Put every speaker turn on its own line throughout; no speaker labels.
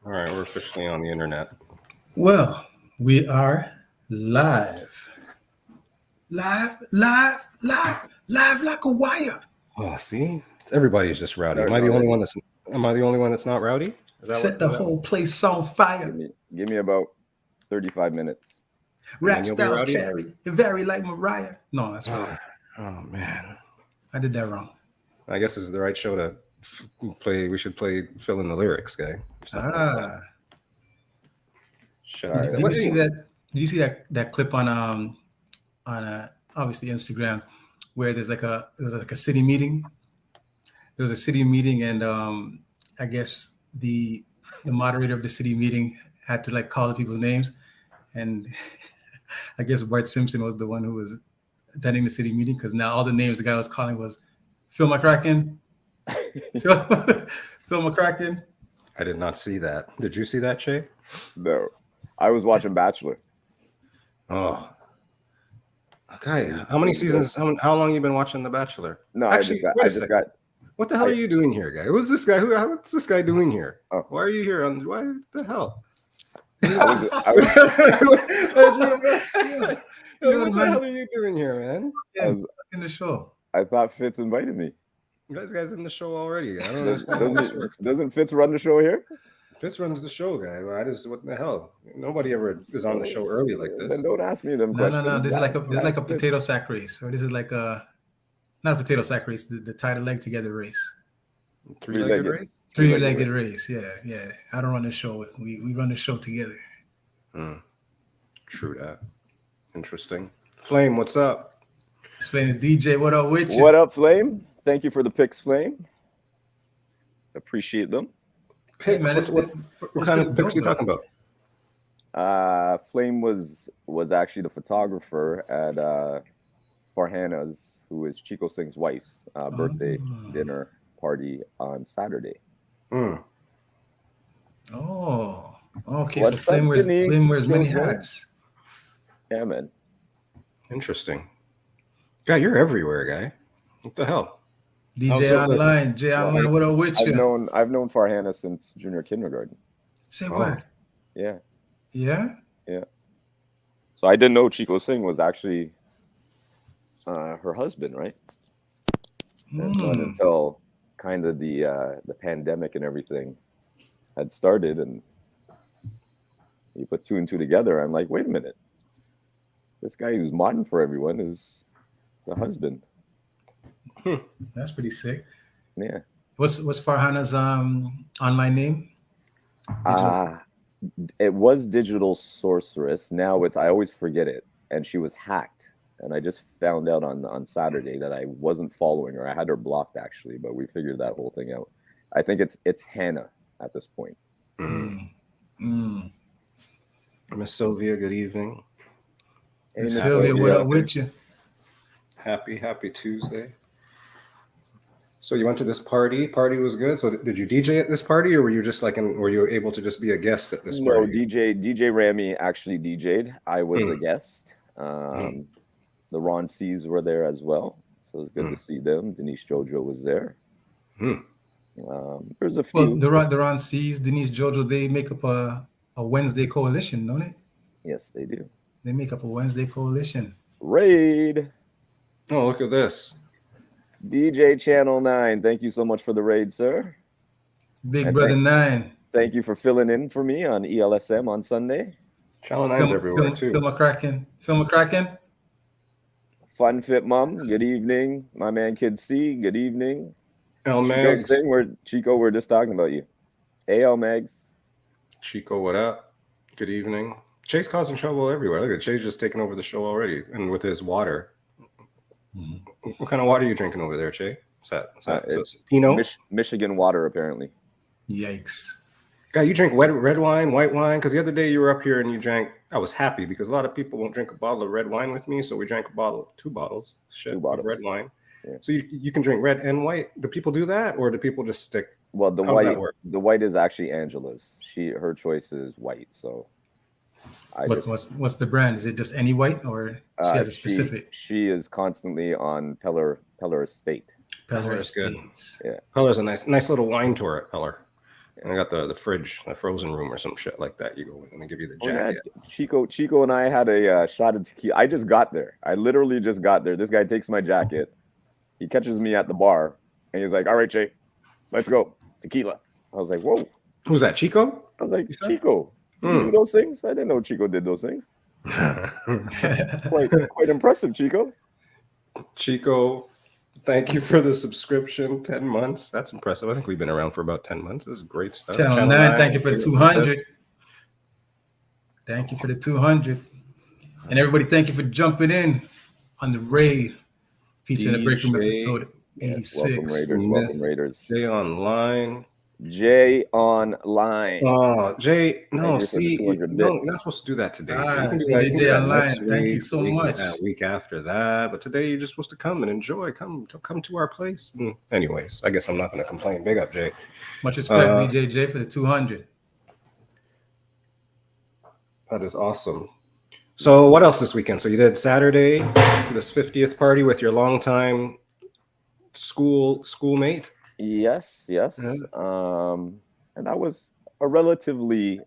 All right, we're officially on the internet.
Well, we are live. Live like a wire.
Oh, see? Everybody's just rowdy. Am I the only one that's not rowdy?
Set the whole place on fire.
Give me about 35 minutes.
Rap styles carry. It vary like Mariah. No, that's right.
Oh man.
I did that wrong.
I guess this is the right show to play. We should play Fill in the Lyrics, guy.
Did you see that? Did you see that clip on obviously Instagram where there's like a city meeting? There was a city meeting, and I guess the moderator of the city meeting had to like call the people's names, and I guess Bart Simpson was the one who was attending the city meeting because now all the names the guy was calling was Phil McCracken, Phil McCracken.
I did not see that. Did you see that, Shay?
No, I was watching Bachelor.
Oh, okay. How many seasons? How long you been watching The Bachelor?
No,
actually,
I just got.
What the hell are you doing here, guy? Who's this guy? What's this guy doing here?
Oh.
Why are you here? Why the hell?
I
What the hell are you doing here, man?
In the show.
I thought Fitz invited me.
This guy's in the show already. I don't know.
Doesn't Fitz run the show here?
Fitz runs the show, guy. What the hell? Nobody ever is on the show early like this.
Then don't ask me them questions.
No. This is like a potato sack race, or this is like a not a potato sack race. The tie the leg together race.
Three-legged race.
Three-legged race. Yeah. I don't run the show. We run the show together.
True that. Interesting. Flame, what's up?
It's Flame the DJ. What up with you?
What up, Flame? Thank you for the picks, Flame. Appreciate them.
Hey, man, what kind of picks are you talking about?
Flame was actually the photographer at Farhana's, who is Chico Singh's wife's birthday dinner party on Saturday.
Oh, okay. So Flame wears many hats.
Yeah, man.
Interesting. God, you're everywhere, guy. What the hell?
DJ Online, J Online, what up with you?
I've known Farhana since junior kindergarten.
Say what?
Yeah.
Yeah?
Yeah. So I didn't know Chico Singh was actually her husband, right? That's not until kind of the pandemic and everything had started, and you put two and two together. I'm like, wait a minute, this guy who's modding for everyone is the husband.
That's pretty sick.
Yeah.
What's Farhana's online name?
It was Digital Sorceress. Now I always forget it, and she was hacked. And I just found out on Saturday that I wasn't following her. I had her blocked actually, but we figured that whole thing out. I think it's Hannah at this point.
Miss Sylvia, good evening.
Hey, Miss Sylvia, what up with you?
Happy Tuesday. So you went to this party. Party was good. So did you DJ at this party, or were you just were you able to just be a guest at this party?
No, DJ Rami actually DJ'd. I was a guest. The Ron C's were there as well, so it was good to see them. Denise Jojo was there. There's a few.
Well, the Ron C's, Denise Jojo, they make up a Wednesday coalition, don't they?
Yes, they do.
They make up a Wednesday coalition.
Raid.
Oh, look at this.
DJ Channel 9, thank you so much for the raid, sir.
Big Brother 9.
Thank you for filling in for me on ELSM on Sunday.
Channel 9's everywhere, too.
Phil McCracken.
Fun Fit Mom, good evening. My man Kid C, good evening.
El Megs.
Chico, we're just talking about you. Hey, El Megs.
Chico, what up? Good evening. Chase causing trouble everywhere. Look at Chase just taking over the show already, and with his water. What kind of water are you drinking over there, Che? It's Pinot?
Michigan water, apparently.
Yikes.
God, you drink red wine, white wine? Because the other day you were up here and you drank. I was happy because a lot of people won't drink a bottle of red wine with me, so we drank two bottles of red wine. Yeah. So you can drink red and white. Do people do that, or do people just stick?
Well, the white is actually Angela's. Her choice is white. So
what's the brand? Is it just any white, or she has a specific?
She is constantly on Peller Estate.
Peller Estate.
Yeah,
Peller's a nice little wine tour at Peller. And I got the fridge, the frozen room or some shit like that. You go in and they give you the jacket.
Yeah. Chico and I had a shot of tequila. I just got there. I literally just got there. This guy takes my jacket. He catches me at the bar, and he's like, "All right, Jay, let's go. Tequila." I was like, "Whoa."
Who's that, Chico?
I was like, "Chico, you do those things?" I didn't know Chico did those things. Quite impressive, Chico.
Chico, thank you for the subscription. 10 months. That's impressive. I think we've been around for about 10 months. This is great stuff.
Channel 9, thank you for the 200. Thank you for the 200. And everybody, thank you for jumping in on the raid. Pizza in the Breakroom episode 86.
Welcome Raiders.
Jay Online.
Jay Online.
Oh, Jay, no, see, no, you're not supposed to do that today. You can do that,
Jay Online, thank you so much.
Week after that, but today you're just supposed to come and enjoy. Come to our place. Anyways, I guess I'm not going to complain. Big up, Jay.
Much respect, BJJ, for the 200.
That is awesome. So what else this weekend? So you did Saturday, this 50th party with your longtime schoolmate.
Yes.
Yeah.
And that was a relatively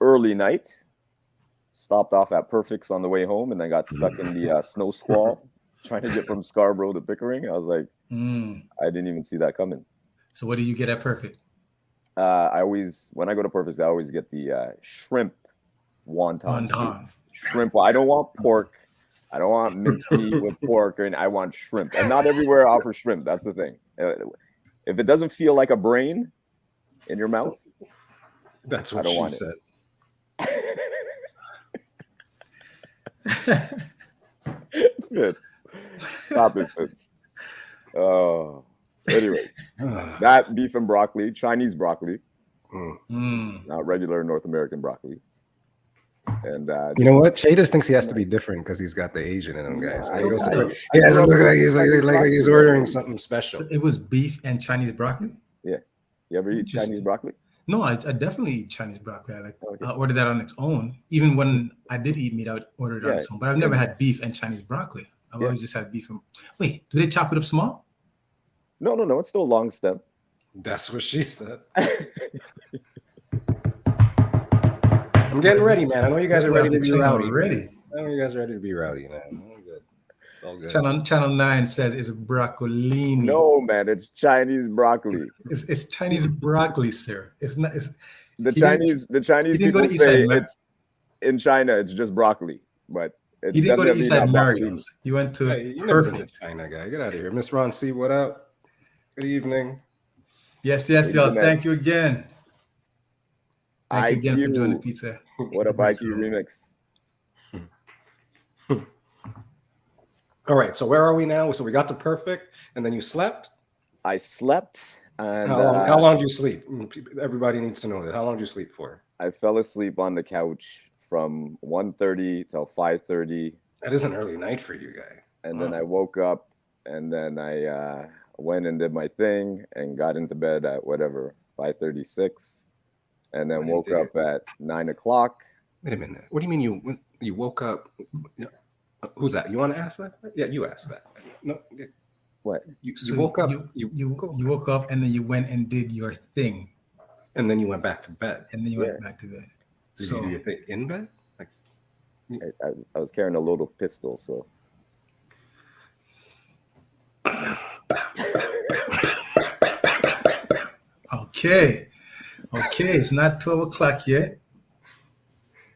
early night. Stopped off at Perfect's on the way home, and I got stuck in the snow squall trying to get from Scarborough to Pickering. I was like, I didn't even see that coming.
So what do you get at Perfect?
When I go to Perfect's, I always get the shrimp wonton. Shrimp. I don't want pork. I don't want minced meat with pork, and I want shrimp. And not everywhere offers shrimp. That's the thing. If it doesn't feel like a brain in your mouth,
that's what she said.
Stop it, Fitz. Oh, anyway, that beef and broccoli, Chinese broccoli, not regular North American broccoli. And
you know what? Jay just thinks he has to be different because he's got the Asian in him, guys. So he doesn't look like he's ordering something special.
So it was beef and Chinese broccoli?
Yeah. You ever eat Chinese broccoli?
No, I definitely eat Chinese broccoli. I order that on its own. Even when I did eat meat, I would order it on its own. But I've never had beef and Chinese broccoli. I've always just had beef. Wait, do they chop it up small?
No. It's still long stem.
That's what she said. I'm getting ready, man. I know you guys are ready to be rowdy. I know you guys are ready to be rowdy, man. All good. It's all good. Channel
9 says it's broccolini.
No, man, it's Chinese broccoli.
It's Chinese broccoli, sir. It's not. It's
the Chinese people say it's in China. It's just broccoli, but it's
you didn't go to Eastside Mario's. You went to Perfect.
China guy, get out of here, Miss Ron C. What up? Good evening.
Yes, y'all. Thank you again. Thank you again for doing the pizza.
What up, IQ Remix?
All right, so where are we now? So we got to Perfect, and then you slept?
I slept. And
how long do you sleep? Everybody needs to know that. How long do you sleep for?
I fell asleep on the couch from 1:30 till 5:30.
That is an early night for you, guy.
And then I woke up, and then I went and did my thing and got into bed at 5:36. And then woke up at 9 o'clock.
Wait a minute. What do you mean you woke up? Who's that? You want to ask that? Yeah, you asked that. No.
What?
You woke up.
You woke up and then you went and did your thing.
And then you went back to bed.
And then you went back to bed.
Did you do your thing in bed?
I was carrying a load of pistols, so.
Okay, it's not 12 o'clock yet.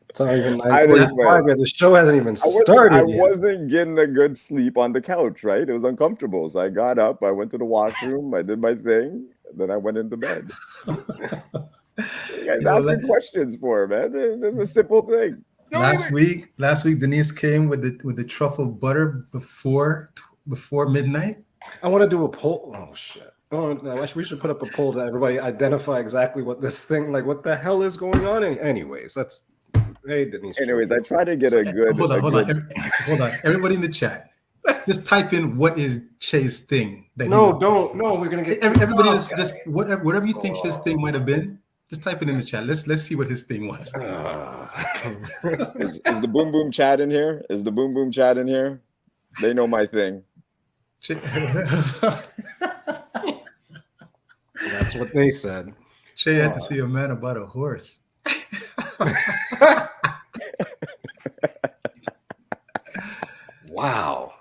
It's not even 9:45 yet. The show hasn't even started.
I wasn't getting a good sleep on the couch, right? It was uncomfortable. So I got up, I went to the washroom, I did my thing, then I went into bed. You guys asking questions for, man. This is a simple thing.
Last week, Denise came with the truffle butter before midnight.
I want to do a poll. Oh shit. Oh, no, we should put up a poll to everybody identify exactly what this thing, like what the hell is going on. Anyways, hey Denise.
Anyways, I try to get a good.
Hold on. Everybody in the chat, just type in what is Che's thing.
We're gonna get
everybody. Just whatever you think his thing might have been. Just type it in the chat. Let's see what his thing was.
Is the boom boom chat in here? Is the boom boom chat in here? They know my thing.
That's what they said.
Che had to see a man about a horse.
Wow.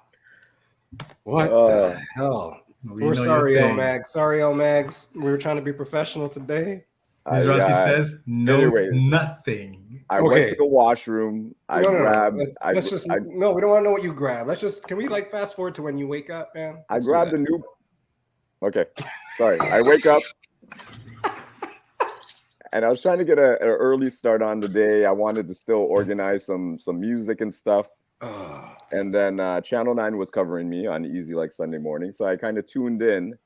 What the hell? We're sorry, El Mags. Sorry, El Mags. We were trying to be professional today.
Ms. Rossi says knows nothing.
I went to the washroom. Grabbed.
Let's just no. We don't want to know what you grabbed. Can we like fast forward to when you wake up, man?
I grabbed a new. Okay, sorry. I wake up, and I was trying to get an early start on the day. I wanted to still organize some music and stuff. And then Channel 9 was covering me on Easy Like Sunday Morning, so I kind of tuned in,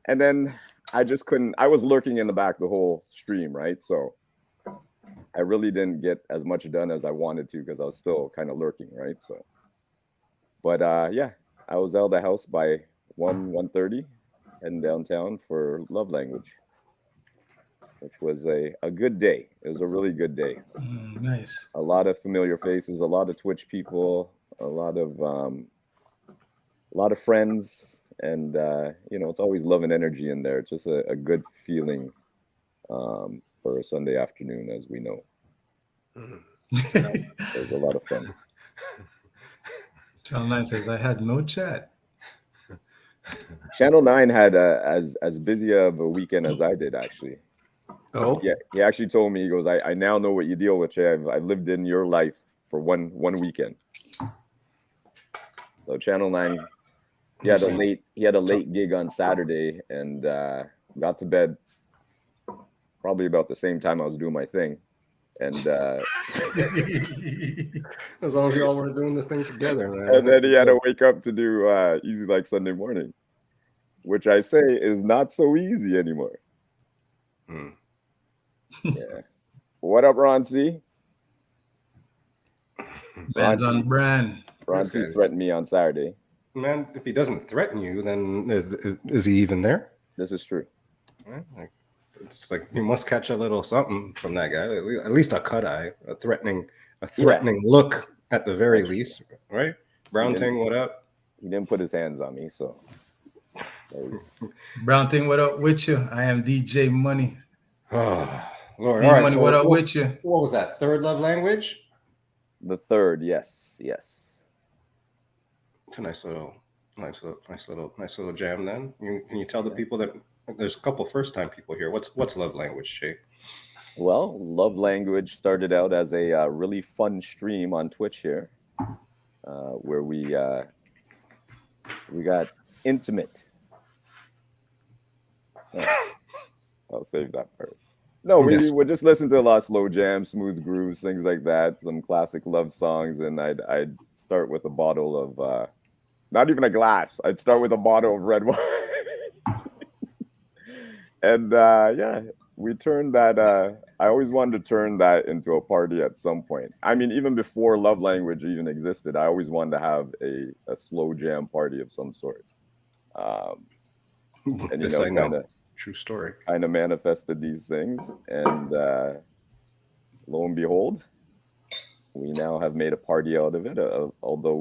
and then I just couldn't. I was lurking in the back the whole stream, right? So I really didn't get as much done as I wanted to because I was still kind of lurking, right? So, but yeah, I was out of the house by 1:30 heading downtown for Love Language, which was a good day. It was a really good day.
Nice.
A lot of familiar faces, a lot of Twitch people, a lot of friends, and it's always love and energy in there. It's just a good feeling for a Sunday afternoon, as we know. It was a lot of fun.
Channel 9 says I had no chat.
Channel 9 had as busy of a weekend as I did, actually.
Oh,
yeah. He actually told me, he goes, I now know what you deal with, Che. I've lived in your life for one weekend. So Channel 9, he had a late gig on Saturday and got to bed probably about the same time I was doing my thing. And
as long as you all were doing the thing together, man.
And then he had to wake up to do Easy Like Sunday Morning, which I say is not so easy anymore. Yeah. What up, Ron C?
Man's on brand.
Ron C threatened me on Saturday.
Man, if he doesn't threaten you, then is he even there?
This is true.
Right? It's like you must catch a little something from that guy. At least a cut eye, a threatening look at the very least, right? Brown Ting, what up?
He didn't put his hands on me, so.
Brown Ting, what up with you? I am DJ Money.
Oh, Lord.
D
All right,
Money,
so
what up with you?
What was that? Third love language?
The third, yes.
It's a nice little jam. Then can you tell the people that there's a couple first time people here? What's love language, Jay?
Well, love language started out as a really fun stream on Twitch here, where we got intimate. I'll save that part. No, we would just listen to a lot of slow jams, smooth grooves, things like that, some classic love songs, and I'd start with a bottle of not even a glass. I'd start with a bottle of red wine. And yeah, we turned that. I always wanted to turn that into a party at some point. I mean, even before love language even existed, I always wanted to have a slow jam party of some sort. And
this I know. True story.
Kind of manifested these things, and lo and behold, we now have made a party out of it. Although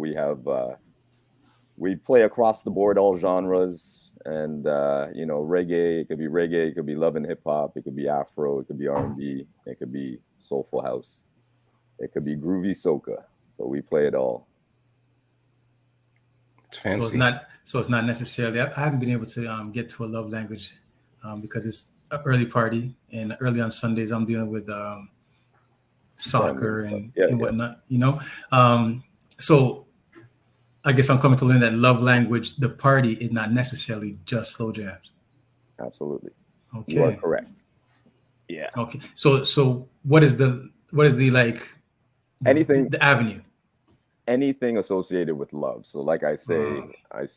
we play across the board, all genres, and reggae. It could be love and hip hop. It could be afro. It could be R&B. It could be soulful house. It could be groovy soca. But we play it all.
It's fancy.
So it's not necessarily. I haven't been able to get to a love language. Because it's an early party, and early on Sundays I'm dealing with soccer and whatnot, So I guess I'm coming to learn that love language, the party, is not necessarily just slow jams.
Absolutely.
Okay.
You are correct. Yeah.
Okay. So what is the like
anything
the avenue?
Anything associated with love. So like I say, it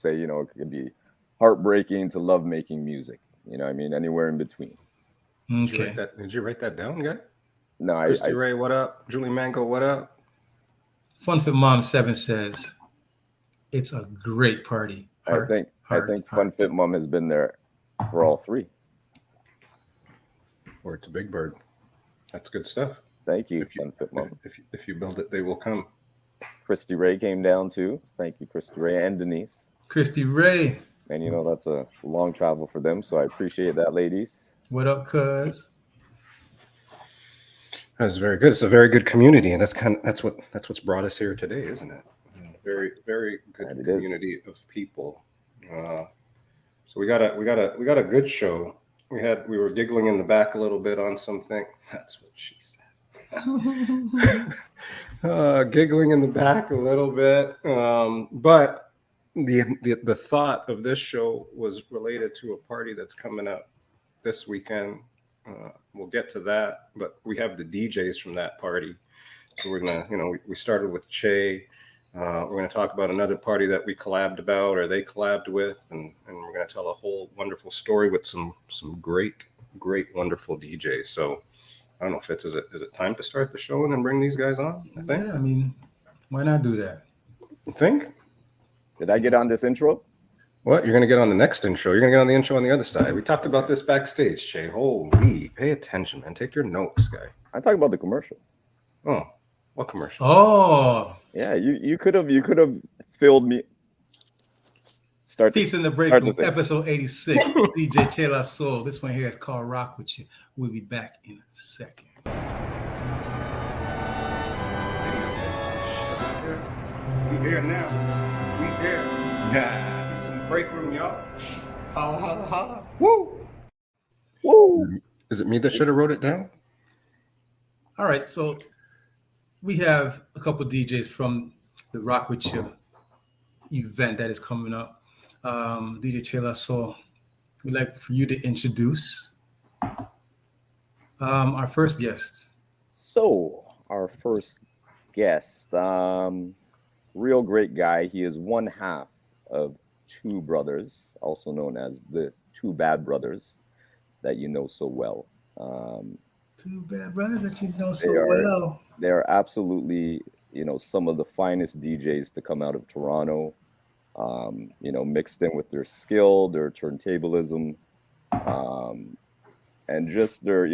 could be heartbreaking to love making music. You know what I mean? Anywhere in between.
Okay.
Did you write that down, guy?
No,
Christy Ray, what up? Julie Mango, what up?
Funfit Mom 7 says it's a great party.
I think Funfit Mom has been there for all three.
Word to Big Bird. That's good stuff.
Thank you, Funfit Mom.
If you build it, they will come.
Christy Ray came down too. Thank you, Christy Ray and Denise.
Christy Ray.
And that's a long travel for them, so I appreciate that, ladies.
What up, cuz?
That's very good. It's a very good community, and that's what's brought us here today, isn't it? Very, very good community of people. So we got a good show. We were giggling in the back a little bit on something. That's what she said. Giggling in the back a little bit, but the thought of this show was related to a party that's coming up this weekend. We'll get to that, but we have the DJs from that party. So we're gonna, we started with Che. We're going to talk about another party that we collabed about, or they collabed with, and we're going to tell a whole wonderful story with some great, wonderful DJs. So I don't know, Fitz, is it time to start the show and then bring these guys on? I think.
Yeah, I mean, why not do that?
You think?
Did I get on this intro?
What? You're going to get on the next intro. You're going to get on the intro on the other side. We talked about this backstage, Che. Holy, pay attention, man. Take your notes, guy.
I'm talking about the commercial.
Oh, what commercial?
Oh,
yeah. You could have filled me. Start.
Pizza in the Breakroom, episode 86. DJ Chelasoul. This one here is called Rock Wit Cha. We'll be back in a second.
We here now. We here. Yeah. It's in the break room, y'all. Holla, holla, holla. Woo! Woo! Is it me that should have wrote it down?
All right, so we have a couple DJs from the Rock Wit Cha event that is coming up. DJ Chelasoul, we'd like for you to introduce our first guest.
So, our first guest, real great guy. He is one half of two brothers, also known as the Two Bad Brothers, that you know so well.
Two Bad Brothers that you know so well.
They are absolutely, some of the finest DJs to come out of Toronto. Mixed in with their skill, their turntablism, and just their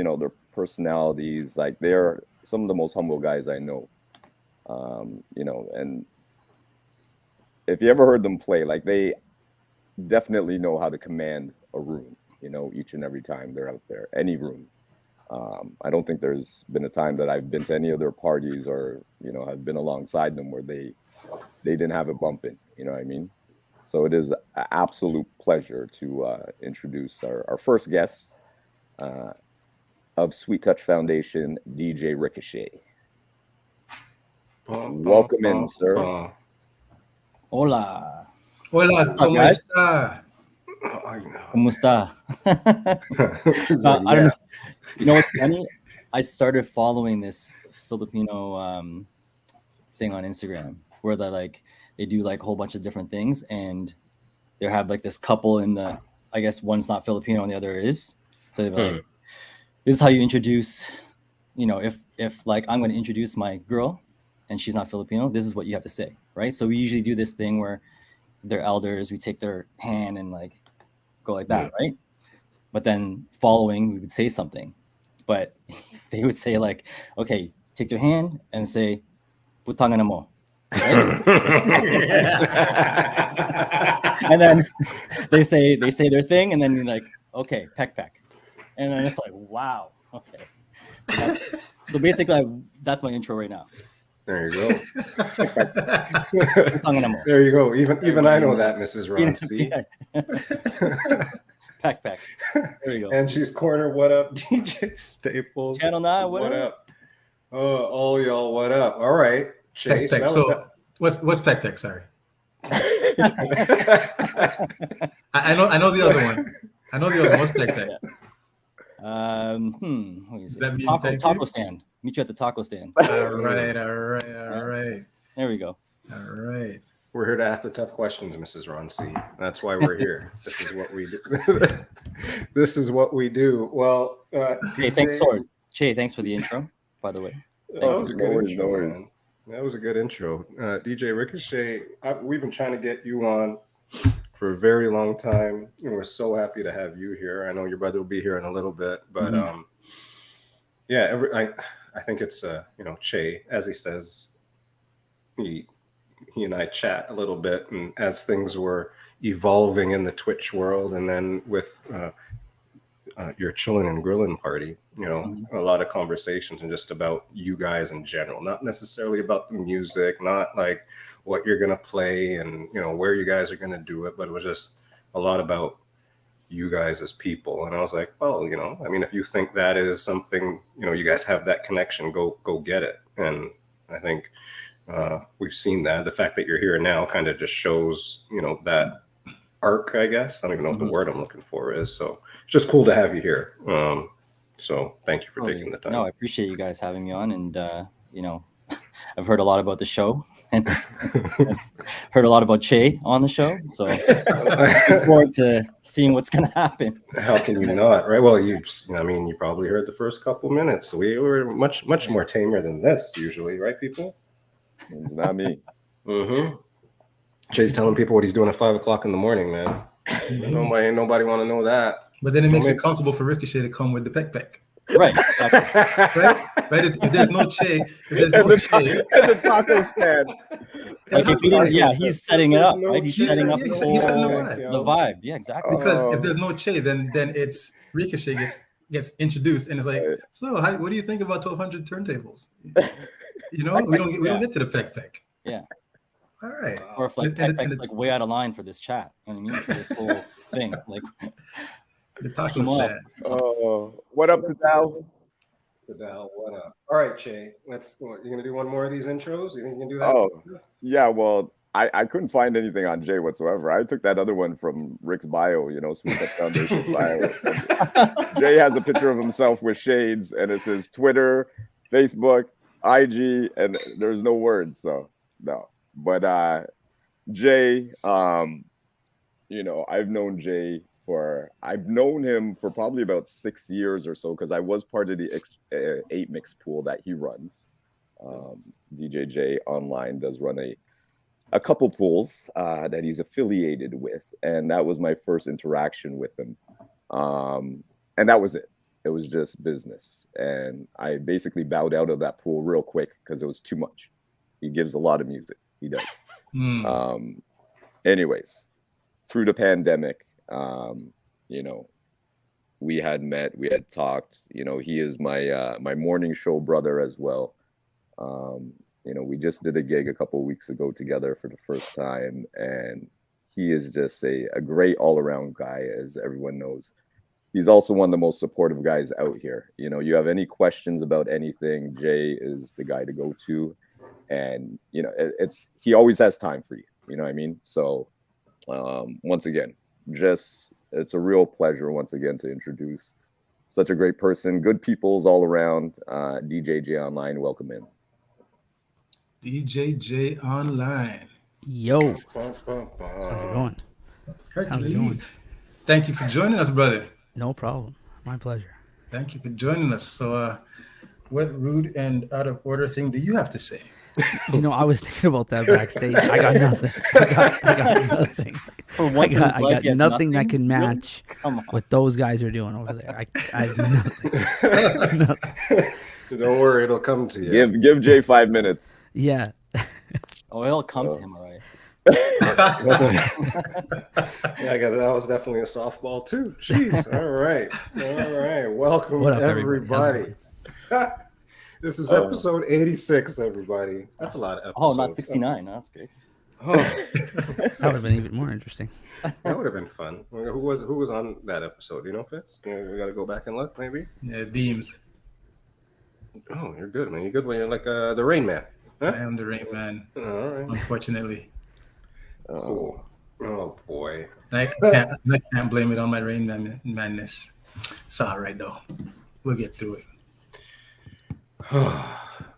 personalities. Like, they're some of the most humble guys I know. And if you ever heard them play, like, they definitely know how to command a room, each and every time they're out there, any room. I don't think there's been a time that I've been to any of their parties or, have been alongside them where they didn't have it bumping, you know what I mean? So it is an absolute pleasure to introduce our first guest of Sweet Touch Foundation, DJ Ricochet. Welcome in, sir.
Hola.
Hola, ¿cómo está?
¿Cómo está? I don't know. You know what's funny? I started following this Filipino thing on Instagram where they do like a whole bunch of different things, and they have like this couple in the, I guess one's not Filipino and the other is. So they're like, this is how you introduce, if like I'm going to introduce my girl and she's not Filipino, this is what you have to say, right? So we usually do this thing where they're elders, we take their hand and like go like that, right? But then following, we would say something, but they would say like, okay, take their hand and say, "Putang ina mo." Right? And then they say their thing, and then you're like, okay, peck, and then it's like, wow, okay. So basically, that's my intro right now.
There you go. There you go. Even I know that, Mrs. Ron C.
Peck. There you go.
And she's corner. What up, DJ Staples?
Channel 9. What
up? Oh, all y'all. What up? All right. Chase,
peck. So what's peck? Sorry. I know the other one. What's peck?
Does that mean taco stand? Meet you at the taco stand.
All right.
There we go.
All right.
We're here to ask the tough questions, Mrs. Ron C. That's why we're here. This is what we do. This is what we do. Well,
hey, thanks, Sword. Che, thanks for the intro, by the way.
That was a good intro, man. That was a good intro. DJ Ricochet, we've been trying to get you on for a very long time. And we're so happy to have you here. I know your brother will be here in a little bit, but I think it's Che, as he says, he and I chat a little bit, and as things were evolving in the Twitch world, and then with your Chillin and Grillin Party. You know, a lot of conversations and just about you guys in general, not necessarily about the music, not like what you're gonna play and you know where you guys are gonna do it, but it was just a lot about you guys as people. And I was like, well, you know, I mean, if you think that is something, you know, you guys have that connection, go get it. And I think we've seen that. The fact that you're here now kind of just shows, you know, that arc, I guess. I don't even know what the word I'm looking for is. So it's just cool to have you here. So thank you for taking the time.
No, I appreciate you guys having me on. And, you know, I've heard a lot about the show and heard a lot about Che on the show. So looking forward to seeing what's going to happen.
How can you not, right? Well, you probably heard the first couple minutes. We were much more tamer than this usually, right, people?
It's not me.
Che's telling people what he's doing at 5 o'clock in the morning, man. Nobody want to know that.
But then it makes it comfortable for Ricochet to come with the peck.
Right.
Right. If there's no Che, and
the taco stand.
Like he's setting it up, right? He's setting up
he's setting
the vibe. Yeah, exactly.
Because if there's no Che, then it's Ricochet gets introduced, and it's like, so what do you think about 1200 turntables? You know, we don't get to the peck.
Yeah.
All right.
Or if like way out of line for this chat. You know what I mean? For this whole thing, like
the taco stand.
Oh, what up to Dow?
What up? All right, Che. You're gonna do one more of these intros? You think you can do that?
Oh, yeah. Well, I couldn't find anything on Jay whatsoever. I took that other one from Rick's bio, you know, Sweet Up Foundation bio. Jay has a picture of himself with shades, and it says Twitter, Facebook, IG, and there's no words, so no. But Jay, you know, I've known him for probably about 6 years or so, because I was part of the 8 mix pool that he runs. DJJ Online does run a couple pools that he's affiliated with, and that was my first interaction with him. And that was it. It was just business, and I basically bowed out of that pool real quick because it was too much. He gives a lot of music. He does. Anyways, through the pandemic, you know, we had met, we had talked. You know, he is my my morning show brother as well. You know, we just did a gig a couple of weeks ago together for the first time, and he is just a great all-around guy, as everyone knows. He's also one of the most supportive guys out here. You know, you have any questions about anything, Jay is the guy to go to. And, you know, he always has time for you. You know what I mean? So, once again, it's a real pleasure once again to introduce such a great person. Good peoples all around. DJJ Online, welcome in.
DJJ Online.
Yo. How's it going?
How's it going? Thank you for joining us, brother.
No problem. My pleasure.
Thank you for joining us. So, what rude and out of order thing do you have to say?
You know, I was thinking about that backstage. I got nothing. I got nothing. I got nothing that can match what those guys are doing over there. I have nothing.
Nothing. Don't worry, it'll come to you.
Give Jay 5 minutes.
Yeah.
Oh, it'll come to him, all right.
Yeah, that was definitely a softball too. Jeez. All right. Welcome,
what up,
everybody. This is episode 86, everybody. That's a lot of episodes.
Oh, not 69. No, that's great.
Oh,
that would have been even more interesting.
That would have been fun. Who was on that episode? You know, Fitz? We got to go back and look, maybe.
Yeah, Deems.
Oh, you're good, man. You're good when you're like the Rain Man. Huh?
I am the Rain Man.
All right.
Unfortunately.
Cool. Oh boy.
I can't blame it on my Rain Man madness. It's all right though. We'll get through it.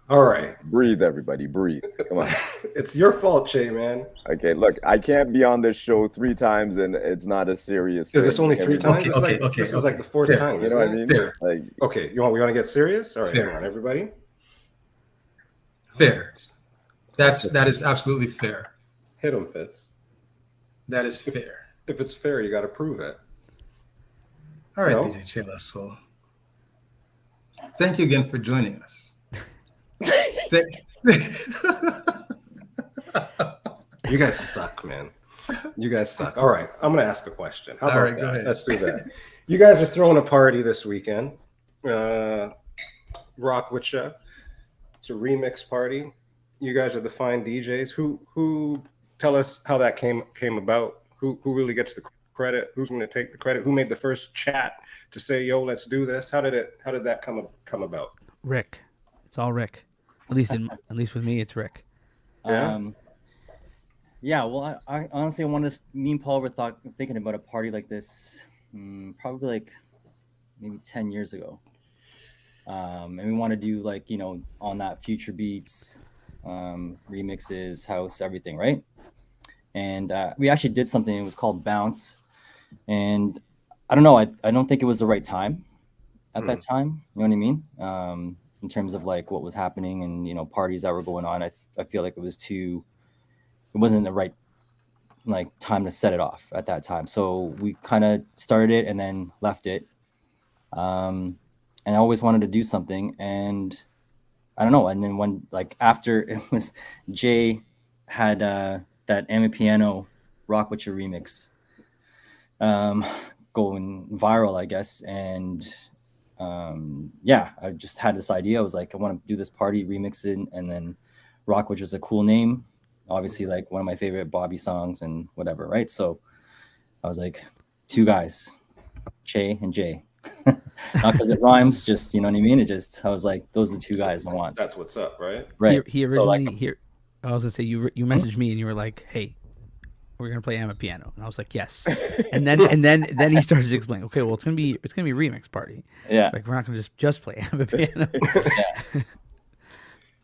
All right.
Breathe, everybody. Breathe. Come on.
It's your fault, Che, man.
Okay, look, I can't be on this show 3 times and it's not a serious thing.
Is this only 3 times?
Okay.
This is like the 4th time.
You know what I mean?
Fair.
Like,
okay, we want to get serious? All right,
Fair.
hang on, everybody.
Fair. That is absolutely fair.
Hit him, Fitz.
That is fair.
If it's fair, you got to prove it.
All right,
No?
djchelasoul. Thank you again for joining us.
You guys suck, man. You guys suck. All right, I'm gonna ask a question. How
All
about
right,
that?
go ahead.
Let's do that. You guys are throwing a party this weekend. Rock Wit Cha. It's a remix party. You guys are the fine DJs. Who tell us how that came about? Who really gets the credit? Who's going to take the credit? Who made the first chat to say, "Yo, let's do this"? How did that come about?
Rick. It's all Rick. At least with me, it's Rick.
Yeah.
Yeah. Well, I honestly wanted. Me and Paul were thinking about a party like this, probably like maybe 10 years ago. And we want to do like, on that future beats, remixes, house, everything, right? And we actually did something. It was called Bounce, and I don't know. I don't think it was the right time at that time. You know what I mean? In terms of like what was happening and parties that were going on, I feel like it wasn't the right like time to set it off at that time. So we kind of started it and then left it. And I always wanted to do something, and I don't know. And then when like after it was Jay had that amapiano Rock Wit Cha remix going viral, I guess. And I just had this idea. I was like, I want to do this party, remix it, and then Rock Wit was a cool name. Obviously, like one of my favorite Bobby songs and whatever, right? So I was like, two guys, Che and Jay. Not because it rhymes, just you know what I mean. I was like, those are the two guys I want.
That's what's up, right?
Right. He originally I was gonna say you messaged me and you were like, "Hey, we're gonna play amapiano," and I was like, "Yes." And then he started to explain. Okay, well it's gonna be remix party.
Yeah.
Like we're not gonna just play amapiano.
Yeah.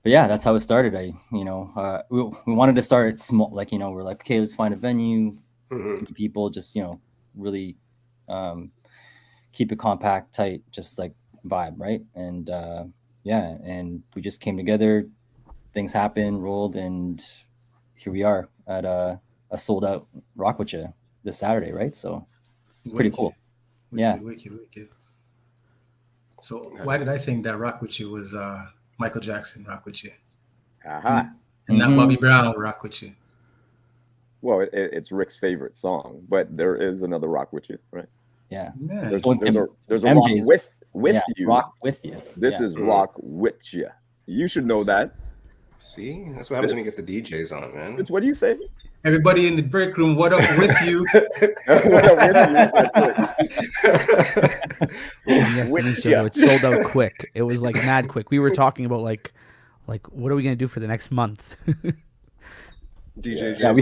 But yeah, that's how it started. We wanted to start small, like we're like, okay, let's find a venue, people, just really keep it compact, tight, just like vibe, right? And and we just came together, things happened, rolled, and here we are at a sold out Rock Wit Cha this Saturday, right? So pretty cool.
Wicked. So why did I think that Rock Wit Cha was Michael Jackson Rock Wit Cha? And not Bobby Brown Rock Wit Cha?
Well, it's Rick's favorite song, but there is another Rock Wit Cha, right?
Yeah.
There's a Rock with you.
Rock with you.
This is Rock Wit Cha. You should know that.
See, that's what happens when you get the DJs on, man.
It's what do you say?
Everybody in the break room, what up with you?
What up with you?
It sold out quick. It was like mad quick. We were talking about like what are we gonna do for the next month?
DJ.
Yeah, we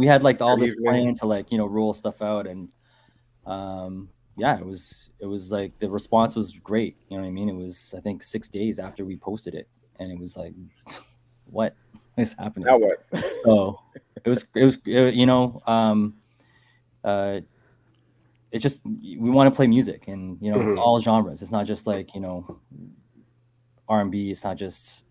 had like all this plan to like roll stuff out, and it was like the response was great. You know what I mean? It was I think 6 days after we posted it, and it was like, what is happening?
Now what?
So it just we want to play music, and it's all genres. It's not just like R&B. It's not just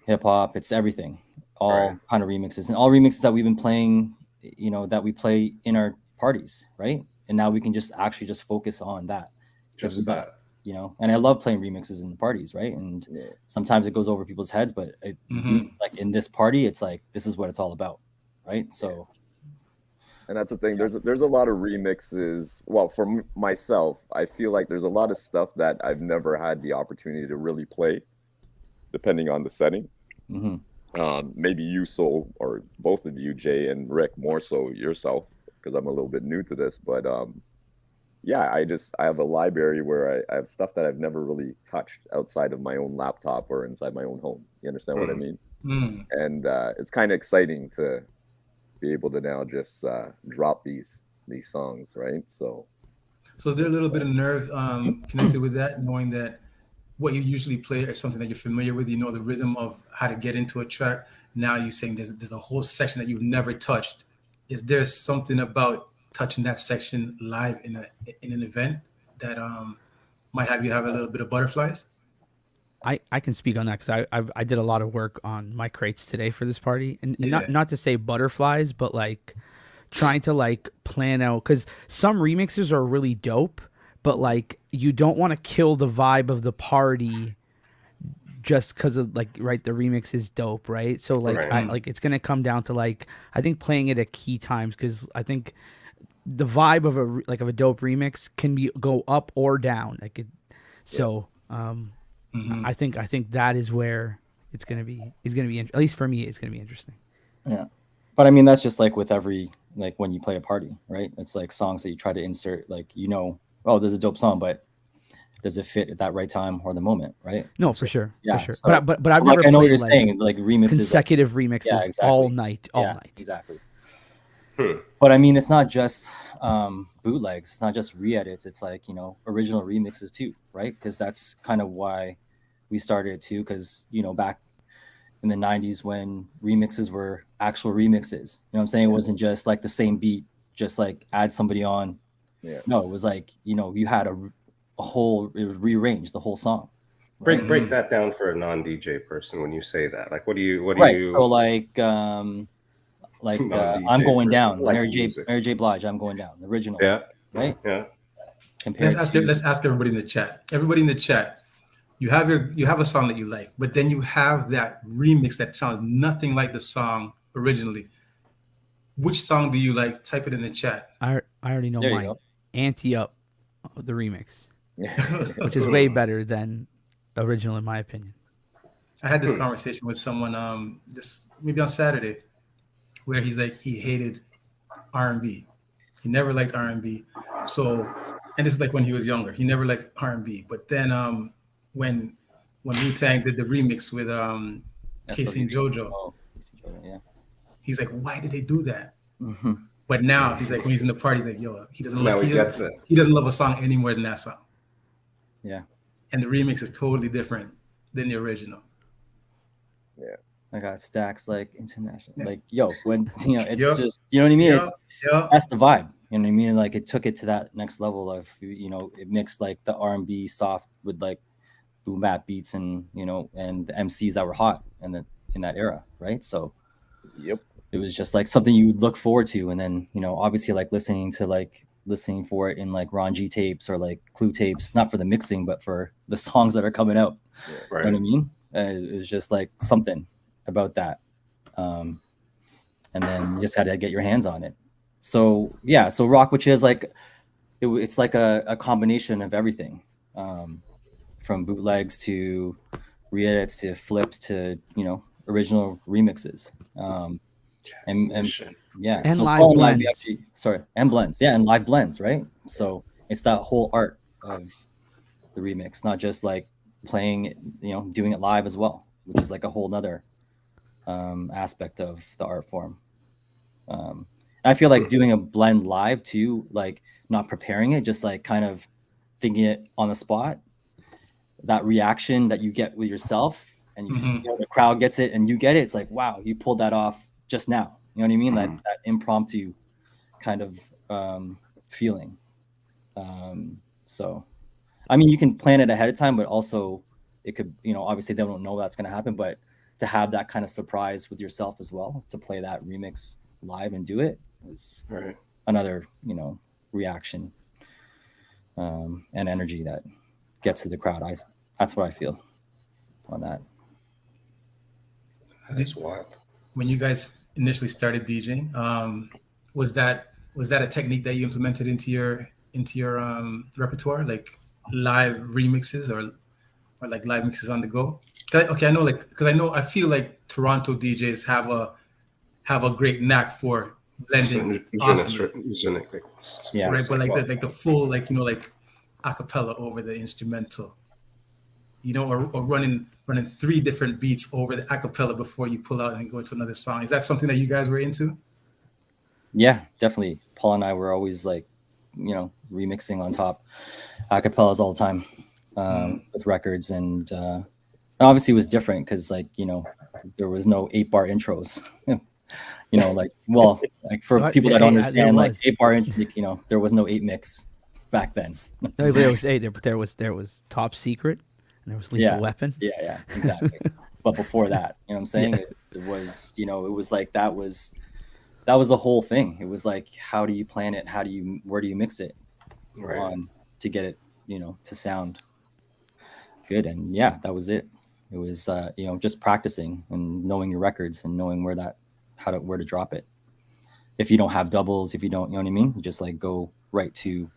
hip hop. It's everything. All kind of remixes, and all remixes that we've been playing. That we play in our parties, right? And now we can just focus on that.
Just that.
And I love playing remixes in the parties, right? And sometimes it goes over people's heads, but like in this party, it's like this is what it's all about, right? So,
and that's the thing. There's a lot of remixes. Well, for myself, I feel like there's a lot of stuff that I've never had the opportunity to really play, depending on the setting. Maybe you or both of you, Jay and Rick, more so yourself, because I'm a little bit new to this, but I have a library where I have stuff that I've never really touched outside of my own laptop or inside my own home. You understand what I mean? And it's kind of exciting to be able to now just drop these songs, right? So
is there a little bit of nerve connected with that, knowing that what you usually play is something that you're familiar with, the rhythm of how to get into a track. Now you're saying there's a whole section that you've never touched. Is there something about touching that section live in an event that might have you have a little bit of butterflies?
I can speak on that because I did a lot of work on my crates today for this party, and not to say butterflies, but like trying to like plan out, because some remixes are really dope, but like you don't want to kill the vibe of the party just because of like, right, the remix is dope, right? So like,
Right.
it's gonna come down to like, I think playing it at key times, because I think the vibe of a dope remix can go up or down. Like it, so I think that is where it's gonna be. At least for me, it's gonna be interesting.
Yeah, but I mean that's just like with every, like when you play a party, right? It's like songs that you try to insert, like, oh, there's a dope song, but does it fit at that right time or the moment, right?
No, for sure,
yeah.
For sure.
So,
but I've never
I know what
played
you're
like
saying, like remixes,
consecutive remixes,
yeah, exactly.
all night.
Exactly. But I mean, it's not just bootlegs. It's not just re-edits. It's like, original remixes too, right? Because that's kind of why we started it too. Because back in the 90s when remixes were actual remixes, what I'm saying? It wasn't just like the same beat, just like add somebody on. Yeah. No, it was like, you had a whole, rearrange the whole song.
Right? Break that down for a non-DJ person when you say that. Like, what do you?
So like I'm Going Down, like Mary J. Blige, I'm Going Down, the original.
Yeah.
Right.
Yeah.
Let's ask everybody in the chat. Everybody in the chat, you have a song that you like, but then you have that remix that sounds nothing like the song originally. Which song do you like? Type it in the chat.
I already know mine. Ante Up, the remix, which is way better than original in my opinion.
I had this conversation with someone maybe on Saturday, where he's like, he hated R&B. He never liked R&B. So, and this is like when he was younger, he never liked R&B. But then when Wu-Tang did the remix with Casey and JoJo, he's like, why did they do that? Mm-hmm. But now he's like, when he's in the party, he's like, yo, he doesn't love a song any more than that song.
Yeah.
And the remix is totally different than the original.
Yeah. I got stacks like international, like, yo, when, it's just, you know what I mean? That's the vibe. You know what I mean? Like it took it to that next level of, it mixed like the R&B soft with like boom bap beats and, and the MCs that were hot in that era. Right. So it was just like something you would look forward to. And then, obviously like listening for it in like Ron G tapes or like Clue tapes, not for the mixing, but for the songs that are coming out. Yeah, right. You know what I mean? It was just like something about that. And then you just had to get your hands on it. So yeah, so Rock Wit Cha is like, it's like a combination of everything, from bootlegs to re-edits to flips to, original remixes. And
so live blends.
And blends. Yeah, and live blends, right? So it's that whole art of the remix, not just like playing it, doing it live as well, which is like a whole nother aspect of the art form. I feel like doing a blend live too, like not preparing it, just like kind of thinking it on the spot, that reaction that you get with yourself and the crowd gets it and you get it. It's like, wow, you pulled that off just now. You know what I mean? That impromptu kind of feeling. So, I mean, you can plan it ahead of time, but also it could, obviously they don't know that's going to happen, but to have that kind of surprise with yourself as well, to play that remix live and do it is another, reaction and energy that gets to the crowd. That's what I feel on that.
That's wild.
When you guys initially started DJing, was that a technique that you implemented into your repertoire, like live remixes or like live mixes on the go? Okay, I know, like, because I feel like Toronto DJs have a great knack for blending awesomely.
Yeah,
right. But like the full, like, like acapella over the instrumental, or running 3 different beats over the acapella before you pull out and go into another song. Is that something that you guys were into?
Yeah, definitely. Paul and I were always like, remixing on top acapellas all the time with records, and obviously it was different because, like, there was no 8-bar intros. Like for people that don't understand, like 8-bar intro, there was no 8 mix back then.
No, there was 8. But there was Top Secret. And there was Lethal Weapon.
Yeah, exactly. But before that, you know what I'm saying? Yes. It was, it was like that was the whole thing. It was like, how do you plan it? Where do you mix it to get it, to sound good? And yeah, that was it. It was just practicing and knowing your records and knowing where to drop it. If you don't have doubles, if you don't, you know what I mean, you just like go right to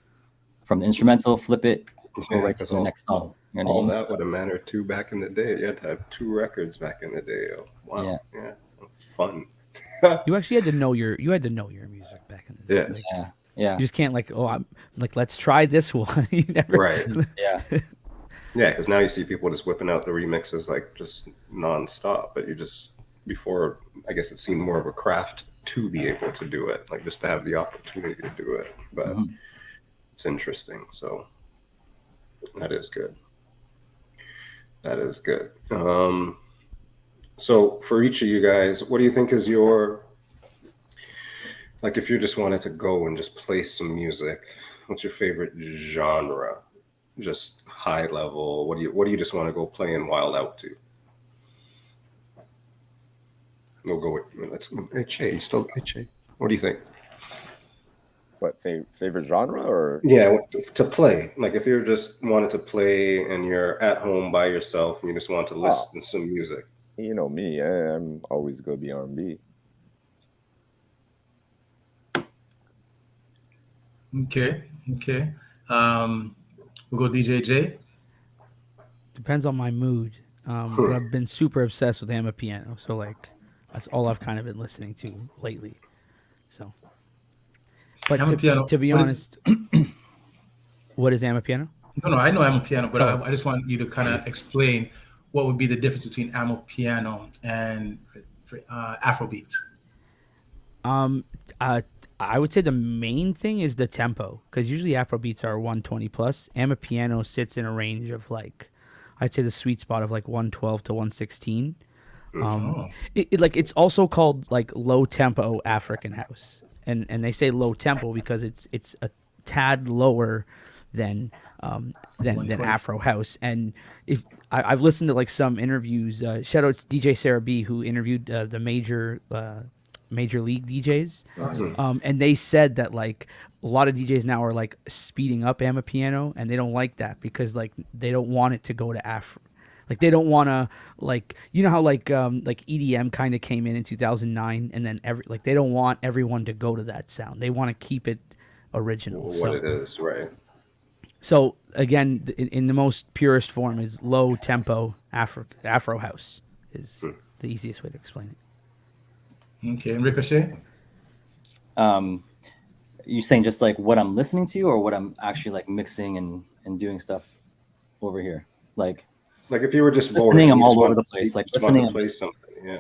from the instrumental, flip it, go right to the next song. You know
all that would have mattered too back in the day. You had to have 2 records back in the day. Oh, wow, yeah, fun.
You actually had to know your music back in the day.
Yeah.
You just can't I'm like, let's try this one. You never...
Right.
Yeah.
Yeah, because now you see people just whipping out the remixes like just nonstop. But you just before, I guess it seemed more of a craft to be able to do it, like just to have the opportunity to do it. But it's interesting. So that is good. That is good. So for each of you guys, what do you think is your, like, if you just wanted to go and just play some music, what's your favorite genre? Just high level. What do you just want to go play and wild out to? We'll go with HA. Still HA. What do you think?
What favorite genre or?
Yeah, to play. Like if you're just wanted to play and you're at home by yourself and you just want to listen to some music.
You know me, I'm always gonna be R&B.
Okay. We'll go DJ J.
Depends on my mood. But I've been super obsessed with amapiano, so like that's all I've kind of been listening to lately. So, but to be honest, what is amapiano?
No, I know amapiano, but I just want you to kind of explain what would be the difference between amapiano and Afrobeats.
I would say the main thing is the tempo, because usually Afrobeats are 120 plus. Amapiano sits in a range of like, I'd say the sweet spot of like 112 to 116. It's also called like low tempo African house, and they say low tempo because it's a tad lower than Afro house. And if I've listened to like some interviews, shout out to DJ Sarah B, who interviewed the major league DJs.
Awesome.
And they said that like a lot of DJs now are like speeding up amapiano, and they don't like that because like they don't want it to go to Afro. Like they don't want to, like, you know how like EDM kind of came in 2009, and then they don't want everyone to go to that sound. They want to keep it original.
It is, right?
So again, in the most purest form is low tempo Afro house is the easiest way to explain it.
Okay, and Ricochet?
You saying just like what I'm listening to, or what I'm actually like mixing and doing stuff over here? Like
if you were just
listening,
bored,
I'm all over the place. Like listening,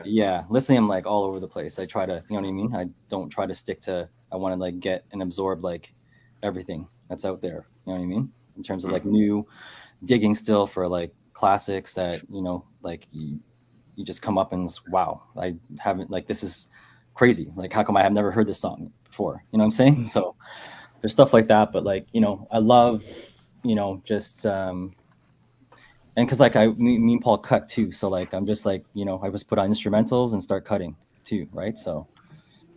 yeah,
listening, I'm like all over the place. I try to, you know what I mean? I don't try to stick to. I want to like get and absorb like everything that's out there. You know what I mean? In terms of like new digging still for like classics that, you know, like you just come up and wow, I haven't, like, this is crazy. Like, how come I have never heard this song before? You know what I'm saying? So there's stuff like that. But like, you know, I love, you know, just, and cause like me and Paul cut too. So like, I'm just like, you know, I just put on instrumentals and start cutting too. Right. So,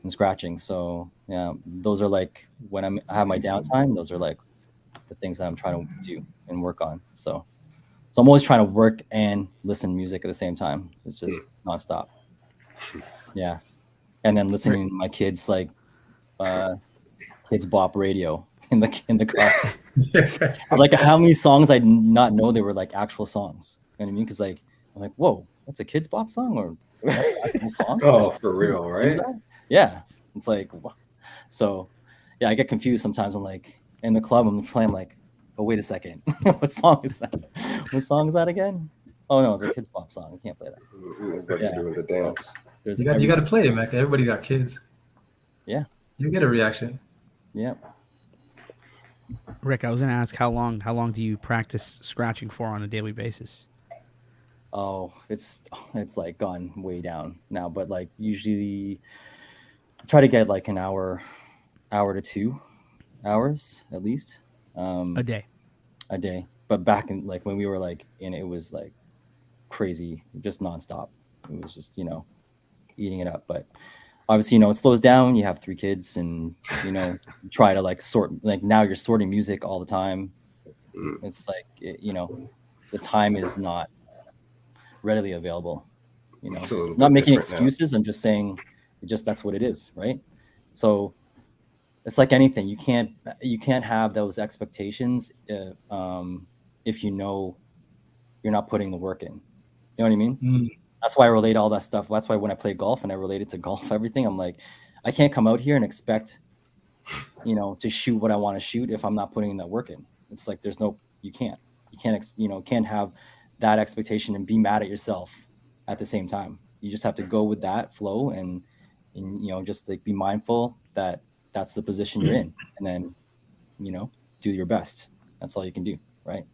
and scratching. So yeah, those are like, when I have my downtime, those are like the things that I'm trying to do and work on. So I'm always trying to work and listen to music at the same time. It's just nonstop. Yeah. And then listening to my kids, like kids bop radio in the car. Like how many songs I did not know they were like actual songs. You know what I mean? Because like I'm like, whoa, that's a kids bop song, or that's an actual song?
Oh, for real, right?
Yeah. It's like, so yeah, I get confused sometimes. I'm like in the club, I'm playing like, oh, wait a second. What song is that? What song is that again? Oh no, it's a kids pop song. I can't play that.
Everybody's doing the dance.
You got to play it, man. Everybody got kids.
Yeah.
You get a reaction.
Yeah.
Rick, I was going to ask how long do you practice scratching for on a daily basis?
Oh, it's like gone way down now, but like usually try to get like an hour to 2 hours at least.
A day.
But back in like when we were like in, it was like crazy, just nonstop. It was just, you know, eating it up. But obviously, you know, it slows down. You have 3 kids, and you know, try to like sort, like now you're sorting music all the time. It's like, you know, the time is not readily available. You know,
So
not making excuses. I'm just saying, that's what it is, right? So it's like anything. You can't have those expectations if you know you're not putting the work in. You know what I mean? That's why I relate all that stuff. That's why when I play golf and I relate it to golf, everything, I'm like, I can't come out here and expect, you know, to shoot what I want to shoot if I'm not putting that work in. It's like you can't have that expectation and be mad at yourself at the same time. You just have to go with that flow and you know, just like be mindful that that's the position you're in, and then, you know, do your best. That's all you can do, right?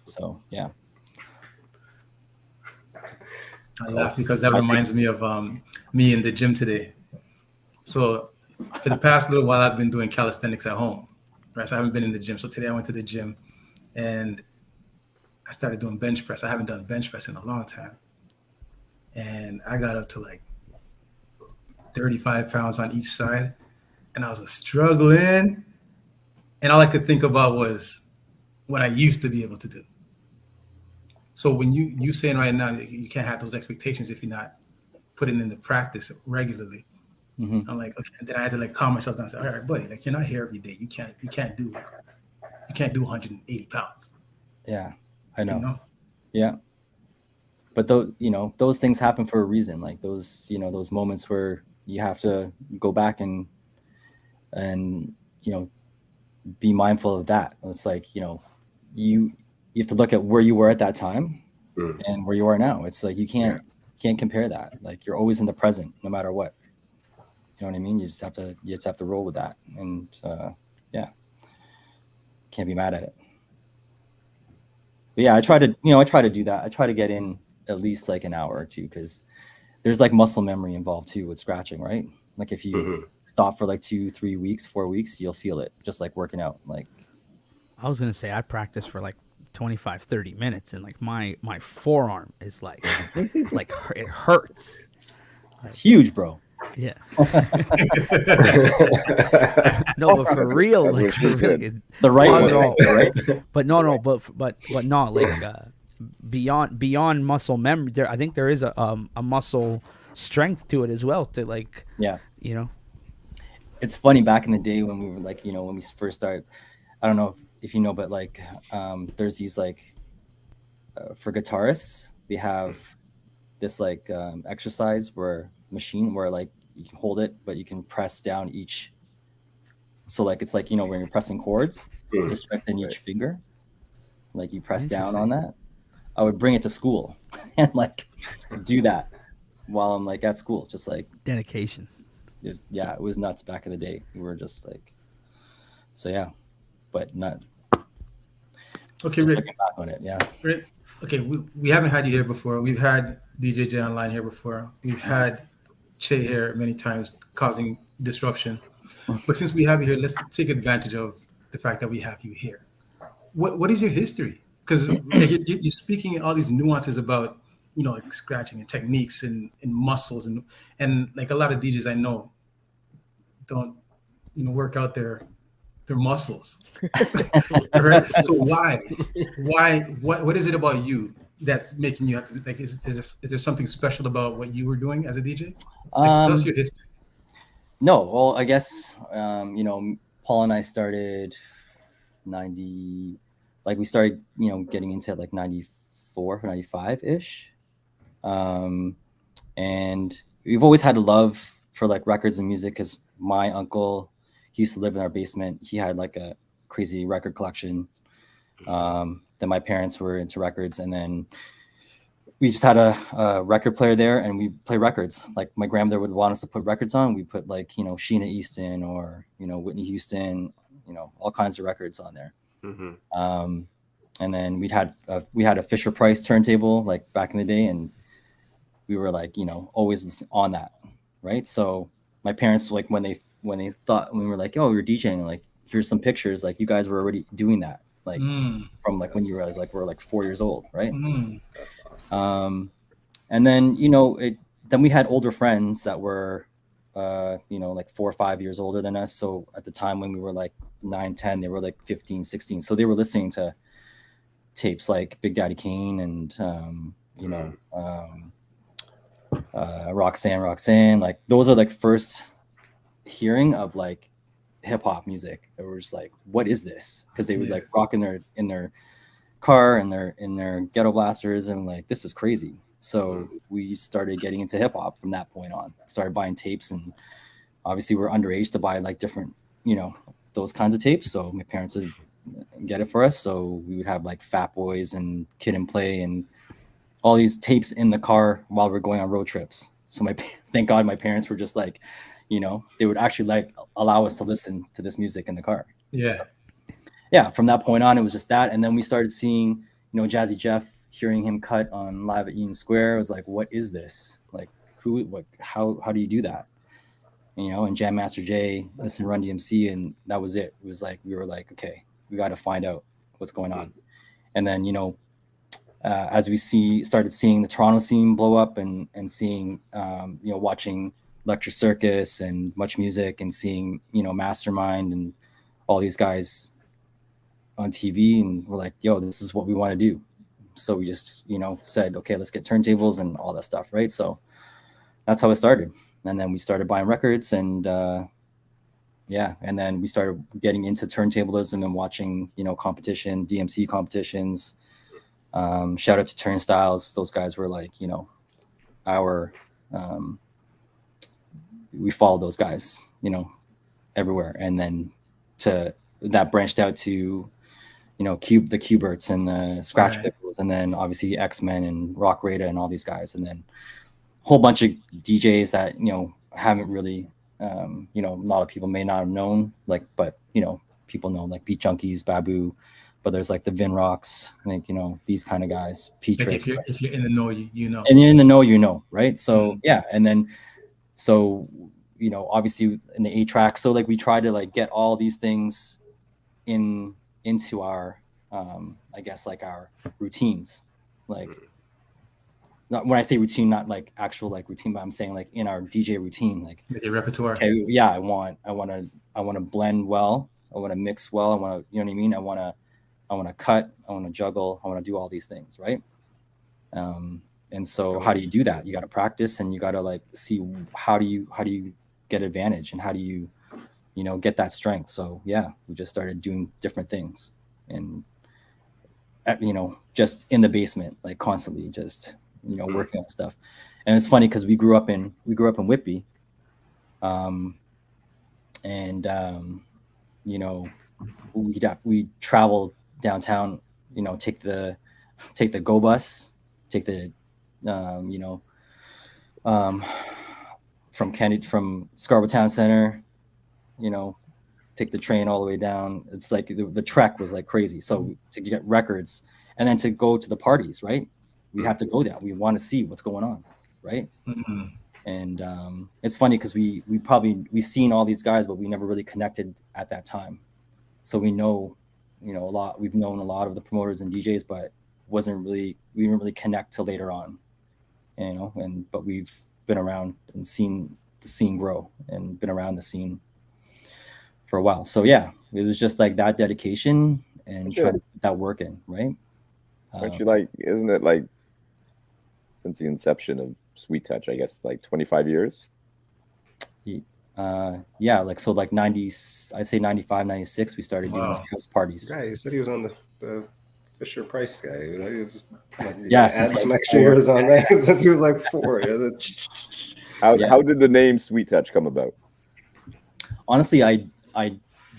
So yeah.
I laugh because that reminds me of me in the gym today. So for the past little while, I've been doing calisthenics at home, right? So I haven't been in the gym. So today I went to the gym and I started doing bench press. I haven't done bench press in a long time. And I got up to like 35 pounds on each side. And I was struggling. And all I could think about was what I used to be able to do. So when you saying right now you can't have those expectations if you're not putting into practice regularly, I'm like, okay. And then I had to like calm myself down and say, all right, buddy, like you're not here every day. You can't do 180 pounds.
Yeah, I know.
You know?
Yeah. But those things happen for a reason. Like those, you know, those moments where you have to go back and you know, be mindful of that. It's like, you know, you have to look at where you were at that time and where you are now. It's like you can't compare that. Like you're always in the present, no matter what. You know what I mean? You just have to roll with that, and yeah, can't be mad at it. But yeah, I try to do that. I try to get in at least like an hour or two, because there's like muscle memory involved too with scratching, right? Like if you stop for like 2, 3 weeks, 4 weeks, you'll feel it, just like working out. Like
I was gonna say, I practice for like 25, 30 minutes, and like my forearm is like like it hurts.
It's huge, bro.
Yeah. No, but for real, like
the right way, right?
But no, but not like beyond muscle memory. I think there is a muscle strength to it as well. To like,
yeah,
you know,
it's funny back in the day when we were like, you know, when we first started. I don't know if you know, but like, there's these like for guitarists, we have this like exercise machine where like you can hold it, but you can press down each. So like it's like, you know, when you're pressing chords to strengthen each finger, like you press down on that. I would bring it to school and like do that while I'm like at school, just like
dedication.
Yeah, it was nuts back in the day. We were just like, so yeah, but not.
Okay, Rick.
Back on it, yeah.
Rick, okay, we haven't had you here before. We've had DJ J online here before. We've had Che here many times, causing disruption. But since we have you here, let's take advantage of the fact that we have you here. What is your history? Because you're speaking all these nuances about, you know, like scratching and techniques and muscles and like a lot of DJs I know don't, you know, work out their muscles. Right? So what is it about you that's making you have to, like, is there something special about what you were doing as a DJ? Like, tell us your history.
No, well, I guess you know, Paul and I started 90, like we started, you know, getting into like 94, 95 ish, and we've always had a love for like records and music, because my uncle, he used to live in our basement. He had like a crazy record collection. Then my parents were into records, and then we just had a record player there, and we play records. Like my grandmother would want us to put records on. We put like, you know, Sheena Easton or, you know, Whitney Houston, you know, all kinds of records on there. And then we had a Fisher Price turntable like back in the day, and we were like, you know, always on that, right? So my parents, like when we were like, oh, you're DJing, like here's some pictures, like you guys were already doing that, like from like when you were like, we're like 4 years old, right? And then, you know, then we had older friends that were you know, like 4 or 5 years older than us. So at the time when we were like 9, 10, they were like 15, 16. So they were listening to tapes like Big Daddy Kane and you know, Roxanne, like those are like first hearing of like hip hop music. It was like, what is this? Because they would like rock in their car and in their ghetto blasters, and like, this is crazy. So we started getting into hip hop from that point on. Started buying tapes, and obviously we're underage to buy like different, you know, those kinds of tapes. So my parents would get it for us. So we would have like Fat Boys and Kid and Play and all these tapes in the car while we're going on road trips. So thank God my parents were just like, you know, they would actually like allow us to listen to this music in the car.
Yeah.
So, yeah. From that point on, it was just that. And then we started seeing, you know, Jazzy Jeff, hearing him cut on Live at Union Square. I was like, what is this? Like, how do you do that? You know, and Jam Master Jay, listen to Run DMC, and that was it. It was like, we were like, okay, we got to find out what's going on. And then, you know, as we started seeing the Toronto scene blow up, and seeing, you know, watching Lecture Circus and Much Music, and seeing, you know, Mastermind and all these guys on TV, and we're like, yo, this is what we want to do. So we just, you know, said, okay, let's get turntables and all that stuff, right? So that's how it started. And then we started buying records, and and then we started getting into turntablism and watching, you know, competition, DMC competitions. Shout out to Turnstiles. Those guys were like, you know, we followed those guys, you know, everywhere. And then that branched out to, you know, the Cuberts and the Scratch Pickles, and then obviously X-Men and Rock Rata and all these guys. And then a whole bunch of DJs that, you know, haven't really, you know, a lot of people may not have known, like, but, you know, people know, like Beat Junkies, Babu, but there's like the Vin Rocks, like, you know, these kind of guys, P-Trix.
Like if you're in the know, you know.
And you're in the know, you know, right? So, yeah. And then, so, you know, obviously in the 8-track, so like we try to like get all these things into our, I guess, like our routines. Like, not when I say routine, not like actual like routine, but I'm saying like in our DJ routine, like
your repertoire.
Okay, yeah, I want to blend well. I want to mix well. I want to, you know what I mean? I want to cut. I want to juggle. I want to do all these things, right? And so how do you do that? You got to practice, and you got to like see how do you get advantage, and how do you know, get that strength. So yeah, we just started doing different things, and you know, just in the basement, like constantly, just, you know, working on stuff. And it's funny because we grew up in Whitby, you know, we traveled downtown, you know, take the GO bus, take the you know, from Scarborough Town Center, you know, take the train all the way down. It's like the trek was like crazy. So to get records, and then to go to the parties, right? We have to go there. We want to see what's going on, right?
Mm-hmm.
And it's funny because we seen all these guys, but we never really connected at that time. So we know, you know, a lot. We've known a lot of the promoters and DJs, but we didn't really connect till later on, you know. But we've been around and seen the scene grow, and been around the scene for a while. So yeah, it was just like that dedication and trying to put that work in, right?
Aren't you like, isn't it like since the inception of Sweet Touch, I guess like 25 years?
Yeah, like so like 90s, I'd say 95, 96, we started doing like house parties.
Yeah, he said he was on the Fisher Price guy. You know, he was like,
since
add some extra years on that since he was like 4.
How did the name Sweet Touch come about?
Honestly, I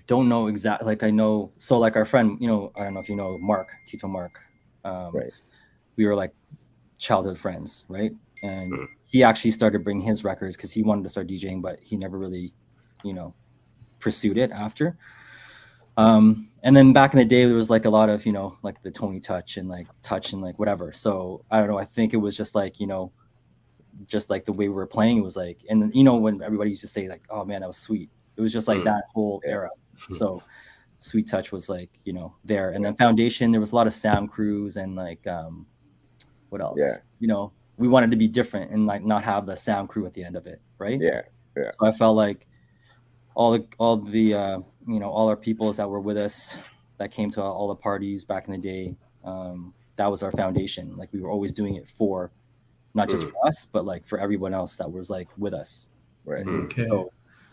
don't know exactly. Like I know, so like our friend, you know, I don't know if you know Tito Mark.
Right.
We were like childhood friends, right? And he actually started bringing his records because he wanted to start DJing, but he never really, you know, pursued it after. And then back in the day, there was like a lot of, you know, like the Tony Touch and like whatever. So I don't know. I think it was just like, you know, just like the way we were playing, it was like, and you know, when everybody used to say like, oh man, that was sweet. It was just like that whole era. So Sweet Touch was like, you know, there. And then Foundation, there was a lot of sound crews and like, what else?
Yeah.
You know, we wanted to be different and like not have the sound crew at the end of it, right?
Yeah.
So I felt like all the you know, all our peoples that were with us that came to all the parties back in the day, that was our foundation. Like we were always doing it for not just for us, but like for everyone else that was like with us. Right.
Okay.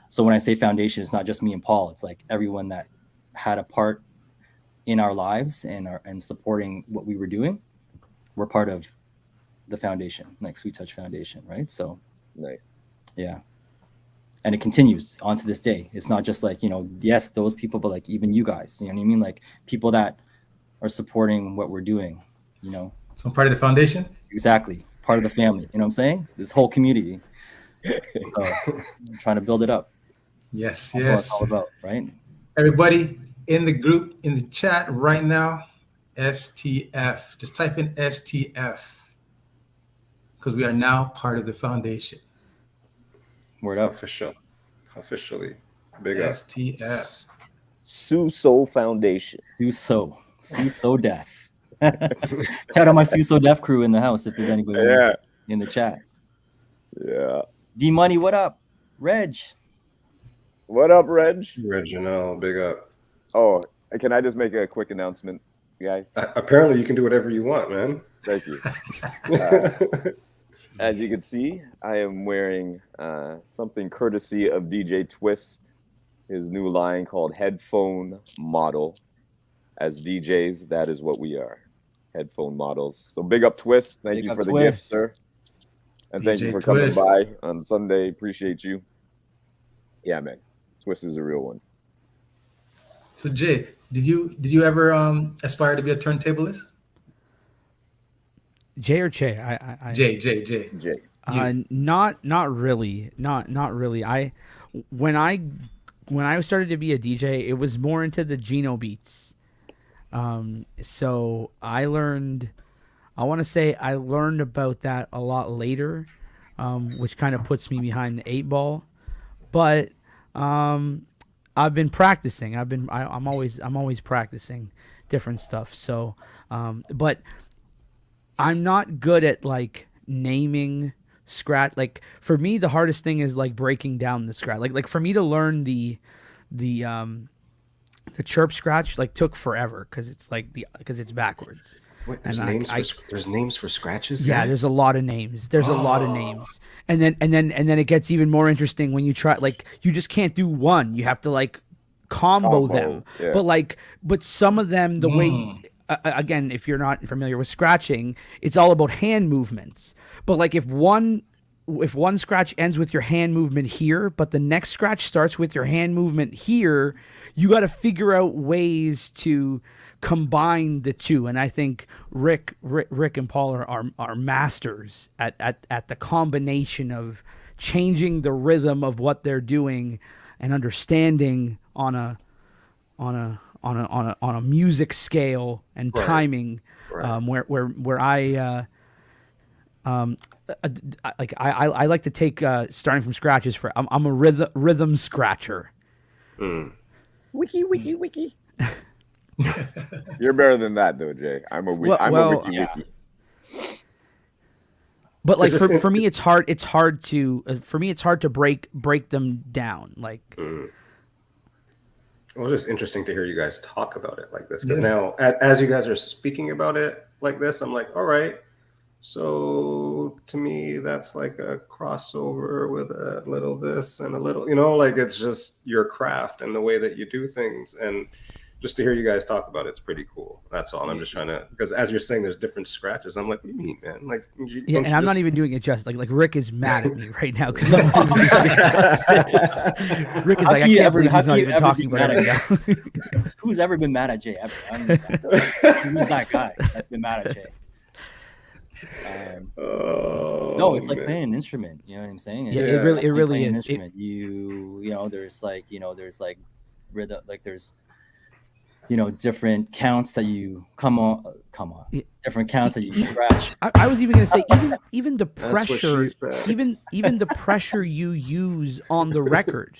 So when I say foundation, it's not just me and Paul. It's like everyone that had a part in our lives and supporting what we were doing. We're part of the foundation, like Sweet Touch Foundation, right? So
nice.
Yeah. And it continues on to this day. It's not just like, yes, those people, but like even you guys, you know what I mean? Like people that are supporting what we're doing,
So I'm part of the foundation?
Exactly. Part of the family. You know what I'm saying? This whole community. So I'm trying to build it up.
Yes,
That's
yes.
what it's all about, right?
Everybody in the group, in the chat right now, STF. Just type in STF. Because we are now part of the foundation.
Word up.
Officially. Big up.
STF.
Suso Foundation.
Suso Def. Shout out my Suso Def crew in the house if there's anybody in the chat.
Yeah.
D Money, what up? Reg.
What up, Reg?
Reginald, big up.
Oh, can I just make a quick announcement, guys?
Apparently, you can do whatever you want, man.
Thank you. As you can see, I am wearing something courtesy of DJ Twist, his new line called Headphone Model. As DJs, that is what we are, headphone models. So big up Twist. Thank you for the gift, sir. And thank you for coming by on Sunday. Appreciate you. Yeah, man. Twist is a real one.
So Jay, did you ever aspire to be a turntablist?
Jay or Che?
Jay.
Not really. Not really. When I started to be a DJ, it was more into the Geno beats. So I learned about that a lot later, which kind of puts me behind the 8 ball. But I've been practicing. I'm always practicing different stuff. So, but I'm not good at like naming scratch. Like for me, the hardest thing is like breaking down the scratch. Like for me to learn the chirp scratch like took forever because it's backwards.
Wait, there's names for scratches.
Yeah, there's a lot of names. And then it gets even more interesting when you try. Like you just can't do one. You have to like combo them. Yeah. But some of them, the way. Again, if you're not familiar with scratching, it's all about hand movements. But like if one scratch ends with your hand movement here, but the next scratch starts with your hand movement here, you got to figure out ways to combine the two. And I think Rick and Paul are masters at the combination of changing the rhythm of what they're doing and understanding on a music scale and timing, where I like to take starting from scratches I'm a rhythm scratcher.
Wiki. You're better than that though, Jay. I'm a wiki.
But like for me, it's hard to break them down. Like.
Well, it's just interesting to hear you guys talk about it like this because now, as you guys are speaking about it like this, I'm like, all right. So to me, that's like a crossover with a little this and a little, like it's just your craft and the way that you do things. And just to hear you guys talk about it's pretty cool. That's all. I'm just trying to, because as you're saying, there's different scratches. I'm like, what do you mean, man? Like,
I'm not even doing it justice. Like Rick is mad at me right now because I'm not doing it justice. Rick is like, I can't believe he's not even talking about it now.
Who's ever been mad at Jay? Who's that guy that's been mad at Jay? No, it's like playing an instrument. You know what I'm saying?
It really is.
Instrument. There's like rhythm, like there's different counts that you come on, different counts that you scratch.
I was even going to say, even the pressure, even the pressure you use on the record.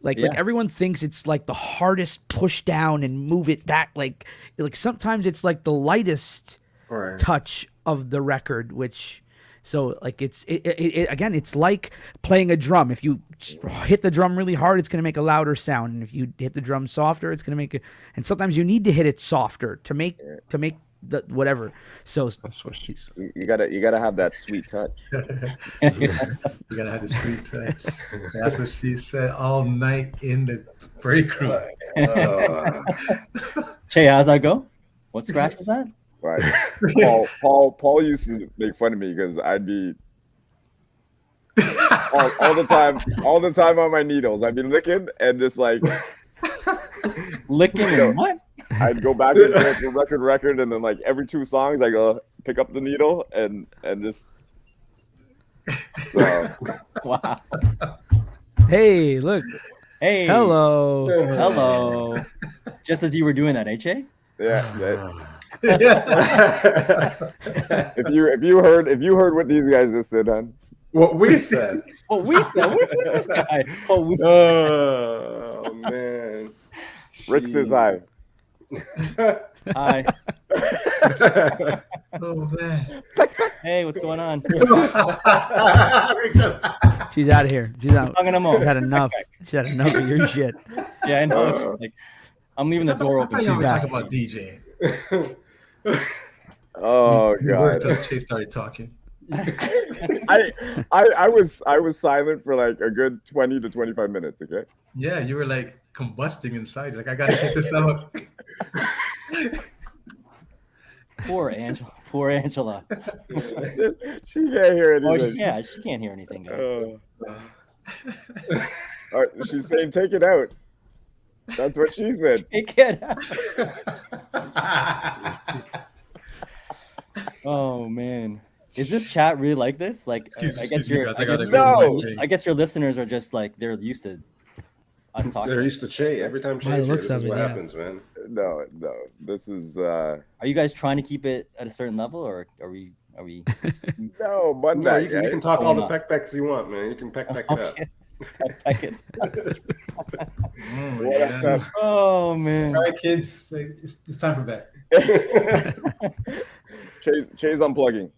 Like everyone thinks it's like the hardest push down and move it back. Like sometimes it's like the lightest touch of the record, so like it's again, it's like playing a drum. If you hit the drum really hard, it's going to make a louder sound, and if you hit the drum softer, it's going to make it. And sometimes you need to hit it softer to make whatever. So
That's what she's.
You gotta have that sweet touch.
You gotta have the sweet touch. That's what she said all night in the break room.
Che, how's that go? What scratch was that? Right. Paul used to make fun of me because I'd be all the time on my needles. I'd be licking and just like
licking and what?
I'd go back and forth to record, and then like every 2 songs I go pick up the needle and just so.
Wow.
Hey, look.
Hey. Hello. Just as you were doing that, Che?
Yeah. If you heard what these guys just said, hon.
What we said.
What was this guy?
Oh man.
Rick says hi.
Hi.
Oh man.
Hey, what's going on?
She's out of here. She's out.
She's
had enough. She's had enough of your shit.
Yeah, I know. She's like, I'm leaving the door open.
I thought talk about DJing.
Oh god.
Chase started talking.
I was silent for like a good 20 to 25 minutes, okay?
Yeah, you were like combusting inside. Like, I gotta get this out.
Poor Angela. She can't hear anything.
Oh, she can't hear anything, guys.
All right, she's saying take it out. That's what she said.
Take it out. Oh man. Is this chat really like this? Like, I guess your listeners are just like, they're used to us talking.
They're used to Che. Every time Che's here, this is what happens, man.
No. This is.
Are you guys trying to keep it at a certain level, or are we?
No, but
no, you can talk all the peck-pecks you want, man. You can peck it up.
Peck it. Oh man.
All right, kids, it's time for bed.
Che's unplugging.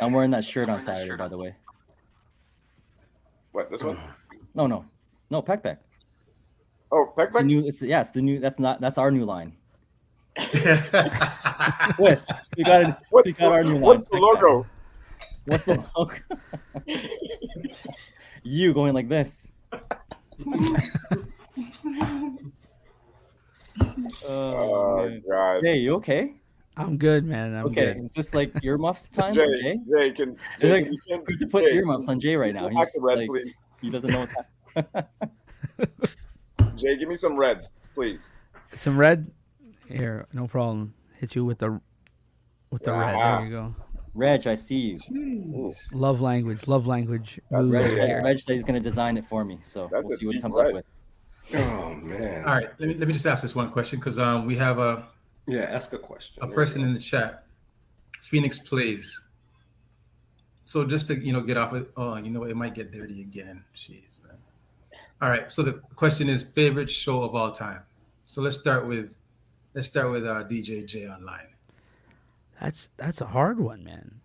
I'm wearing that shirt on Saturday, by the way.
What, this one?
No, Peck.
Oh, Peck.
It's the new. That's our new line. Twist. We got our new line.
What's the logo?
What's the logo? You going like this?
Oh god.
Hey, you okay?
I'm good, man. I'm
okay.
Good.
Is this like earmuffs time, Jay?
Jay, can
we have to put earmuffs on Jay right now. He's
red,
like, he doesn't know what's happening.
Jay, give me some red, please.
Some red? Here, no problem. Hit you with the red. There you go.
Reg, I see you.
Jeez. Love language.
Reg said he's gonna design it for me, so we'll see what he comes up with.
Oh man.
All right, let me just ask this one question because we have
ask a question.
A person in the chat, Phoenix Plays. So just to get off it, it might get dirty again. Jeez, man. All right, so the question is favorite show of all time. So let's start with DJ J Online.
That's a hard one, man.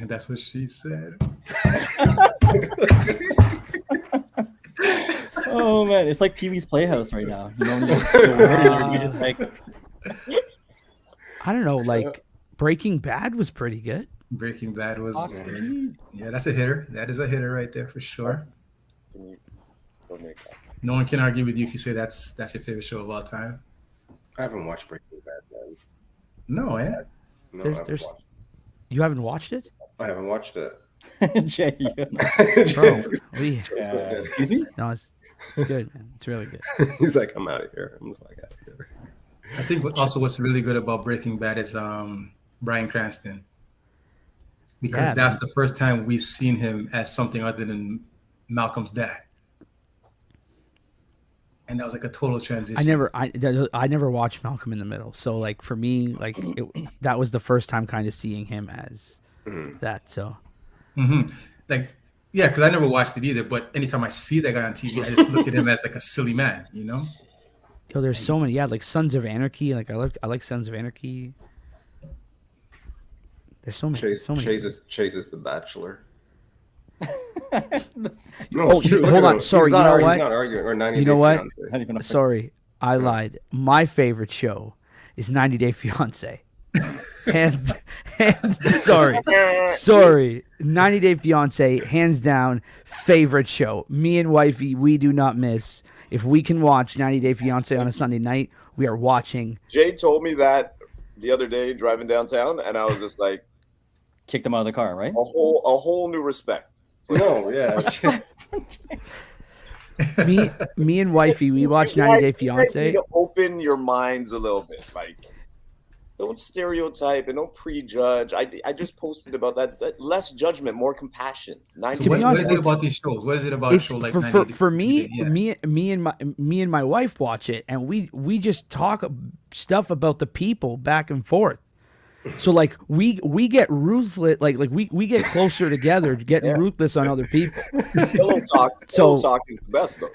That's what she said.
Oh man, it's like Pee Wee's Playhouse right now. You're just like.
I don't know. Like Breaking Bad was pretty good.
Breaking Bad was that's a hitter. That is a hitter right there for sure. No one can argue with you if you say that's your favorite show of all time.
I haven't watched Breaking Bad, man.
No,
No,
you haven't watched it?
I haven't watched it.
Jay,
bro,
excuse me?
No, it's good, man. It's really good.
He's like, I'm out of here. I'm just like out of here.
I think also what's really good about Breaking Bad is Bryan Cranston. Because that's the first time we've seen him as something other than Malcolm's dad. And that was like a total transition.
I never watched Malcolm in the Middle. So like for me, like that was the first time kind of seeing him as that. So
like, yeah, because I never watched it either. But anytime I see that guy on TV, I just look at him as like a silly man, Yo,
there's so many. Yeah, like Sons of Anarchy. Like I like Sons of Anarchy. There's so many.
Chases The Bachelor.
No, hold on. Sorry, you know what?
He's not arguing. Or 90
you know what? Sorry, I lied. My favorite show is 90 Day Fiance. And sorry. 90 Day Fiance, hands down, favorite show. Me and wifey, we do not miss. If we can watch 90 Day Fiance on a Sunday night, we are watching.
Jay told me that the other day driving downtown, and I was just like,
kicked him out of the car, right?
A whole new respect.
No, yeah.
me and wifey, we watch 90 Day Fiance.
You need to open your minds a little bit, like don't stereotype and don't prejudge. I just posted about that less judgment, more compassion.
So what is it about these shows? What is it about shows like
for me? Me and my wife watch it, and we just talk stuff about the people back and forth. So like we get ruthless, like we get closer together, getting ruthless on other people.
Pillow talk is the best though.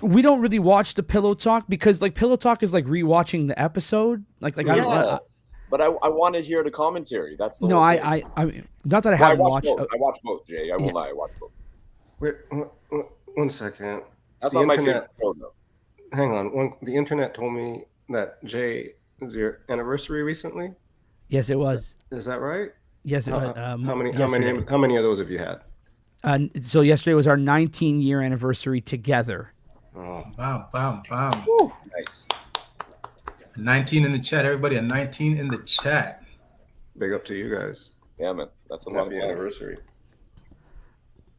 We don't really watch the pillow talk because like pillow talk is like rewatching the episode. But
I want to hear the commentary. That's the
I mean, not that I haven't watched.
I watch both, Jay. I won't lie. I watch both.
Wait, 1 second.
That's not my favorite show though.
Hang on. The internet told me that Jay. Was your anniversary recently?
Yes, it was.
Is that right?
Yes, it was.
How many of those have you had?
So yesterday was our 19-year anniversary together.
Oh,
wow.
Woo. Nice.
19 in the chat, everybody. A 19 in the chat.
Big up to you guys.
Yeah, man. That's a
happy anniversary.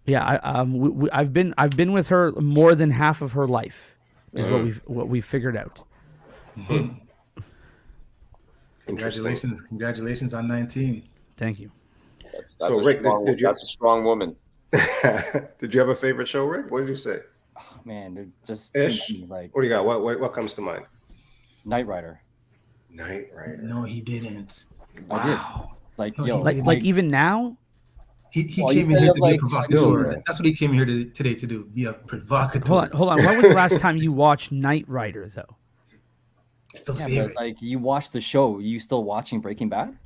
Yeah, I've been with her more than half of her life. Is what we figured out.
Congratulations on 19.
Thank you.
That's a strong woman.
Did you have a favorite show, Rick? What did you say?
Oh, man, they're just
like. What do you got? What comes to mind?
Knight Rider.
Knight Rider.
No, he didn't.
Wow.
Like
even now.
He came in here to be a provocateur. That's what he came here today to do. Be a provocateur.
Hold on. When was the last time you watched Knight Rider though?
Still
but like you watched the show, you still watching Breaking Bad?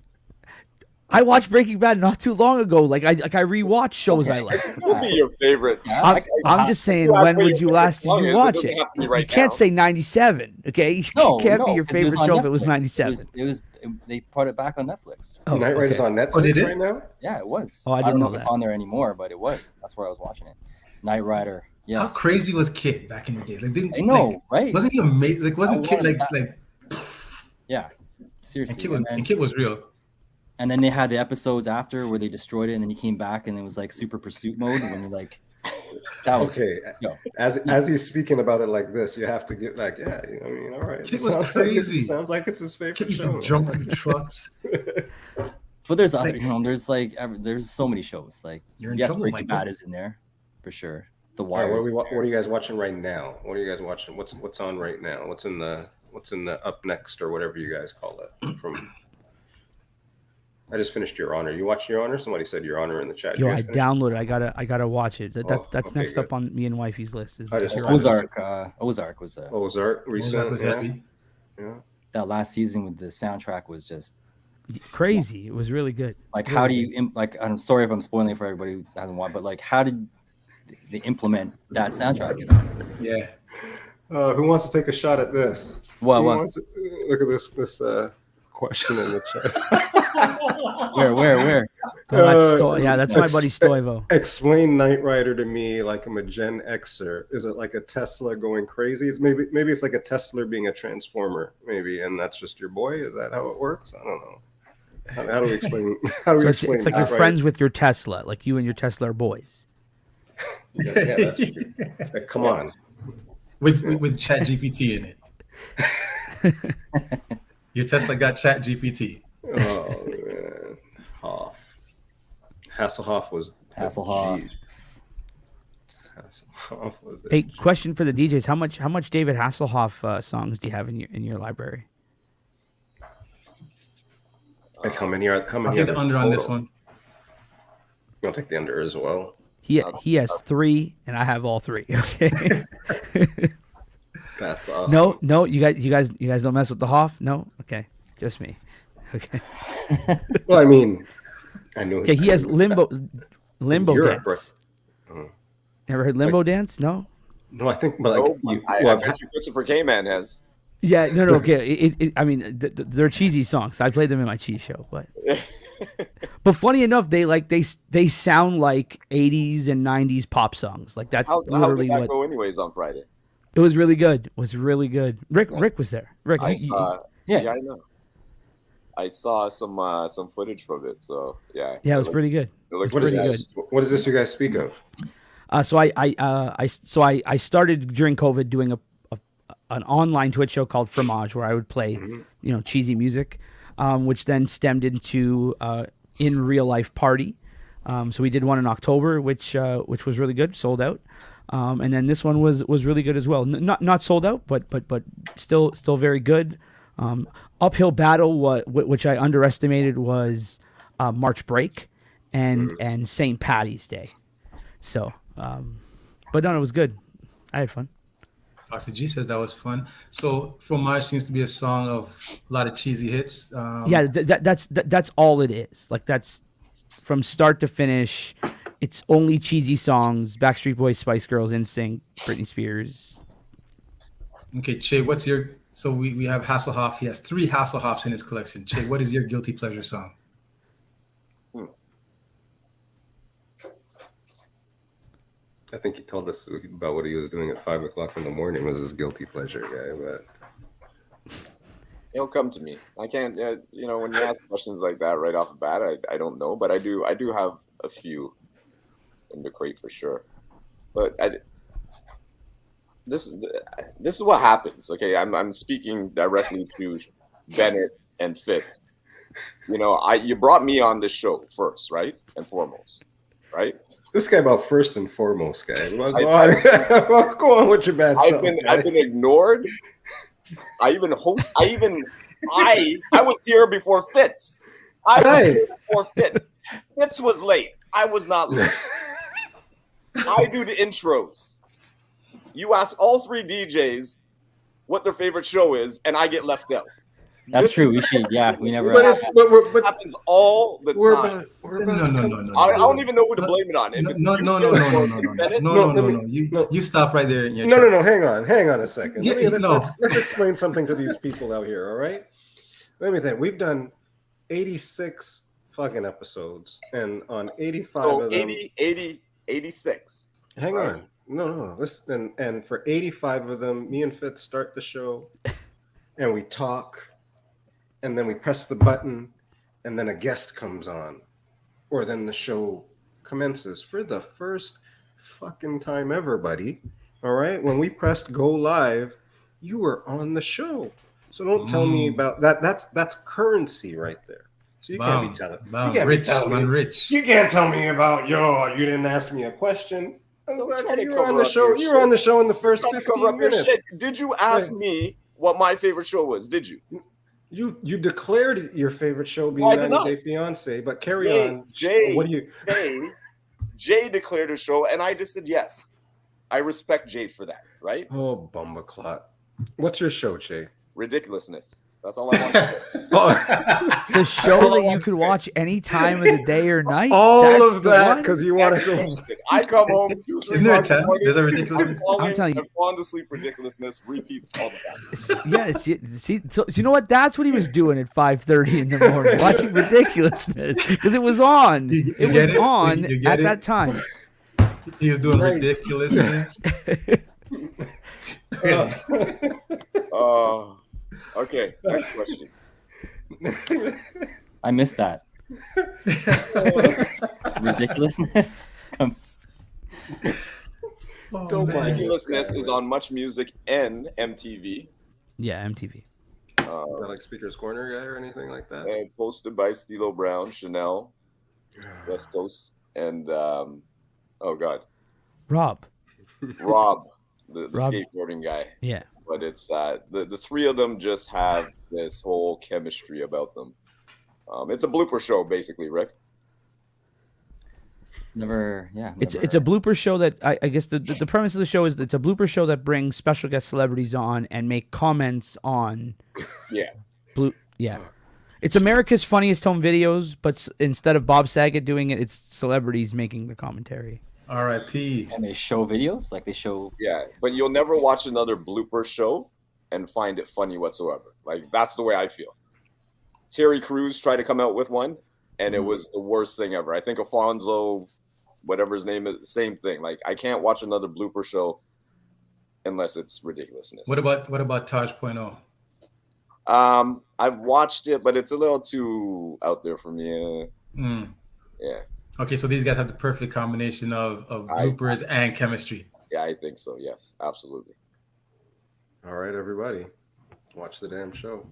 I watched Breaking Bad not too long ago. I rewatch shows I like.
This would be your favorite.
I'm just saying, when would you watch it? You can't say 97. Okay, it can't be your favorite show if it was 97.
They put it back on Netflix.
Oh, Knight Rider's on Netflix right now.
Yeah, it was.
Oh, I didn't know
if it's on there anymore, but it was. That's where I was watching it. Knight Rider. Yes.
How crazy was Kid back in the day?
I know, right?
Wasn't he amazing? Wasn't Kid like?
Yeah, seriously.
And Kid was real.
And then they had the episodes after where they destroyed it, and then he came back, and it was like super pursuit mode. And when you that was
okay. As he's speaking about it like this, you have to get all right.
Kid was crazy.
Sounds like it's his favorite.
Kid used to jump in trucks.
But there's other, there's so many shows. Like Breaking Bad is in there for sure. The Wire.
Right, what are you guys watching right now? What are you guys watching? What's on right now? What's in the up next or whatever you guys call it? I just finished Your Honor. You watched Your Honor? Somebody said Your Honor in the chat.
I downloaded it. I gotta watch it. That's next up on me and wifey's list. Is
Ozark. Ozark was
recent. Yeah.
That last season with the soundtrack was just
crazy. It was really good.
Like, how do you I'm sorry if I'm spoiling it for everybody who hasn't watched, but like, how did they implement that soundtrack?
Yeah.
Who wants to take a shot at this?
What?
Look at this question in the chat.
Where?
That's my buddy Stoivo.
Explain Knight Rider to me like I'm a Gen Xer. Is it like a Tesla going crazy? Maybe it's like a Tesla being a transformer, maybe, and that's just your boy. Is that how it works? I don't know. How do we explain?
It's like you're friends with your Tesla, like you and your Tesla are boys.
Yeah, that's true. Come on.
With ChatGPT in it. Your Tesla got ChatGPT.
Oh man, Hasselhoff was
Hasselhoff.
Hasselhoff was.
Hey, question for the DJs: How much David Hasselhoff songs do you have in your library?
Like how many? I'll
take the under on this one.
I'll take the under as well.
He has 3, and I have all 3. Okay.
That's awesome.
No, you guys don't mess with the Hoff. No, okay, just me. Okay.
Well, I mean, I knew.
Okay, he has Limbo
Europe,
Dance.
right?
Never heard Limbo Dance? No.
No, I think, but like,
I bet you Christopher K-Man has.
Yeah, no, okay. I mean, they're cheesy songs. I played them in my cheese show, but funny enough, they sound like 80s and 90s pop songs. Like that's literally
how did that go anyways on Friday?
It was really good. It was really good. Rick was there. Rick,
I know. I saw some footage from it. So yeah.
Yeah, it was pretty good.
It looks
pretty
good.
What is this you guys speak of?
So I started during COVID doing an online Twitch show called Fromage where I would play, cheesy music, which then stemmed into in real life party. So we did one in October, which was really good, sold out. And then this one was really good as well. Not sold out, but still very good. Uphill battle, which I underestimated, was March Break and St. Patty's Day. So, but no, it was good. I had fun.
Foxy G says that was fun. So Fromage seems to be a song of a lot of cheesy hits.
Yeah, that's all it is. Like that's from start to finish. It's only cheesy songs. Backstreet Boys, Spice Girls, NSYNC, Britney Spears.
Okay, Che, what's your? So we have Hasselhoff. He has 3 Hasselhoffs in his collection. Che, what is your guilty pleasure song?
I think he told us about what he was doing at 5 o'clock in the morning was his guilty pleasure guy, but
It'll come to me. I can't. When you ask questions like that right off the bat, I don't know, but I do have a few in the crate for sure. But this is what happens. Okay, I'm speaking directly to Bennett and Fitz. You brought me on this show first, right, and foremost, right?
This guy about first and foremost, guy. Go on with your bad self.
I've been ignored. I was here before Fitz. Fitz was late. I was not late. I do the intros. You ask all 3 DJs what their favorite show is, and I get left out.
That's true. We should. Yeah, we never.
But it happens all the time.
No.
I don't even know who to blame it on.
No. You stop right there.
No. Hang on a second. Let's explain something to these people out here. All right. Let me think. We've done 86 fucking episodes, and on 85 of them,
86.
Hang on. No. Listen, and for 85 of them, me and Fitz start the show, and we talk. And then we press the button, and then a guest comes on. Or then the show commences for the first fucking time ever, buddy. All right? When we pressed go live, you were on the show. So don't tell me about that. That's currency right there. So you can't be telling. You can't tell me about, you didn't ask me a question. You were on the show. You were on the show in the first 15 minutes.
Did you ask me what my favorite show was? Did you?
You declared your favorite show being 90 Day Fiance, but carry on.
Jay declared a show, and I just said yes. I respect Jay for that, right?
Oh, bumbaclot. What's your show, Jay?
Ridiculousness. That's all I want to say.
The show that you could watch any time of the day or night.
All of that because you want to go.
I come home.
Isn't there a channel? There's a Ridiculousness.
I'm telling you.
I've fallen to sleep. Ridiculousness. Repeat all the time.
Yes. See, so you know what? That's what he was doing at 5:30 in the morning, watching Ridiculousness because it was on. It was on at that time.
He was doing Ridiculousness.
Okay, next question.
I missed that. Ridiculousness?
Ridiculousness is on Much Music and MTV.
Yeah, MTV.
Like Speaker's Corner guy or anything like that?
And it's hosted by Stilo Brown, Chanel, West Coast, and Rob, the skateboarding guy.
Yeah.
But it's the 3 of them just have this whole chemistry about them. It's a blooper show, basically, Rick.
Never.
It's a blooper show that I guess the premise of the show is that it's a blooper show that brings special guest celebrities on and make comments on.
Yeah.
It's America's Funniest Home Videos, but instead of Bob Saget doing it, it's celebrities making the commentary.
R.I.P.
And they show videos, like they show.
Yeah, but you'll never watch another blooper show and find it funny whatsoever. Like that's the way I feel. Terry Crews tried to come out with one, and it was the worst thing ever. I think Alfonso, whatever his name is, same thing. Like I can't watch another blooper show unless it's ridiculousness.
What about Taj.0?
I've watched it, but it's a little too out there for me. Yeah.
Okay, so these guys have the perfect combination of bloopers and chemistry.
Yeah, I think so. Yes, absolutely.
All right, everybody, watch the damn show.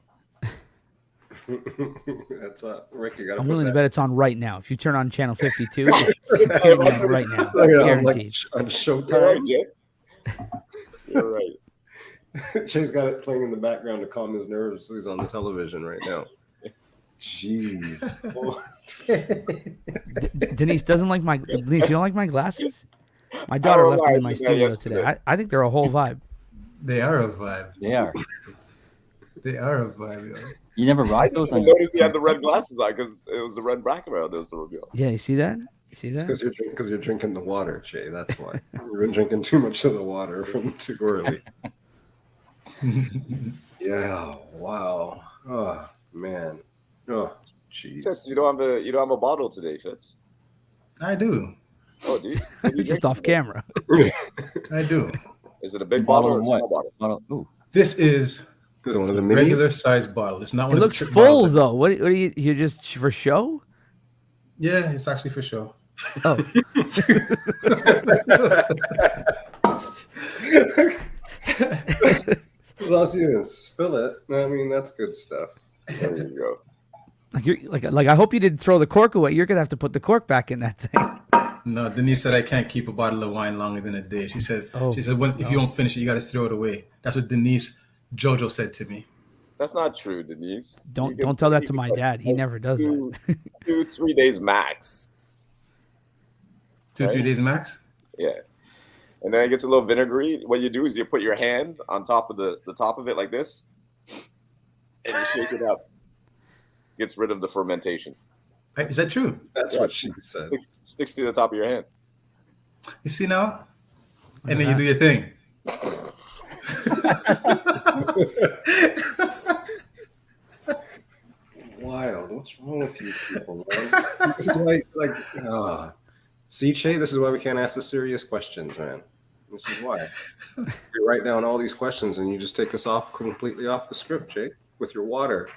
That's Rick. You got.
I'm willing to bet it's on right now. If you turn on channel 52, it's going to be on right now, guaranteed.
On Showtime.
You're right.
Jay's got it playing in the background to calm his nerves. He's on the television right now. Jeez.
Denise doesn't like my. Denise, you don't like my glasses? My daughter left them in my studio today. I think they're a whole vibe.
They are a vibe.
They are.
They are a vibe. Yo.
You never rock those on.
I noticed he had the red glasses on because it was the red background that was the reveal.
Yeah, you see that? You see that?
It's because you're drinking the water, Jay. That's why. You've been drinking too much of the water from too early. Yeah. Wow. Oh man. Oh, jeez.
Fitz, you don't have a bottle today, Fitz.
I do.
Oh, do you?
Just off camera.
I do.
Is it a big bottle or a small bottle?
Ooh.
This is
One of the
regular size bottle. It's not one.
It looks full though. What are you just for show?
Yeah, it's actually for show.
Oh.
As long as you didn't spill it, I mean that's good stuff.
There you go.
Like I hope you didn't throw the cork away. You're gonna have to put the cork back in that thing.
No, Denise said I can't keep a bottle of wine longer than a day. She said, if you don't finish it, you got to throw it away. That's what Denise Jojo said to me.
That's not true, Denise.
Don't tell that to my dad. He never does that.
2-3 days max.
2-3 days max?
Yeah. And then it gets a little vinegary. What you do is you put your hand on top of the top of it like this, and you shake it up. Gets rid of the fermentation.
Is that true?
That's what she said.
Sticks to the top of your hand.
You see now? And then you do your thing.
Wild. What's wrong with you people, man? This is why, see, Che, this is why we can't ask the serious questions, man. This is why. You write down all these questions and you just take us off completely off the script, Che, with your water.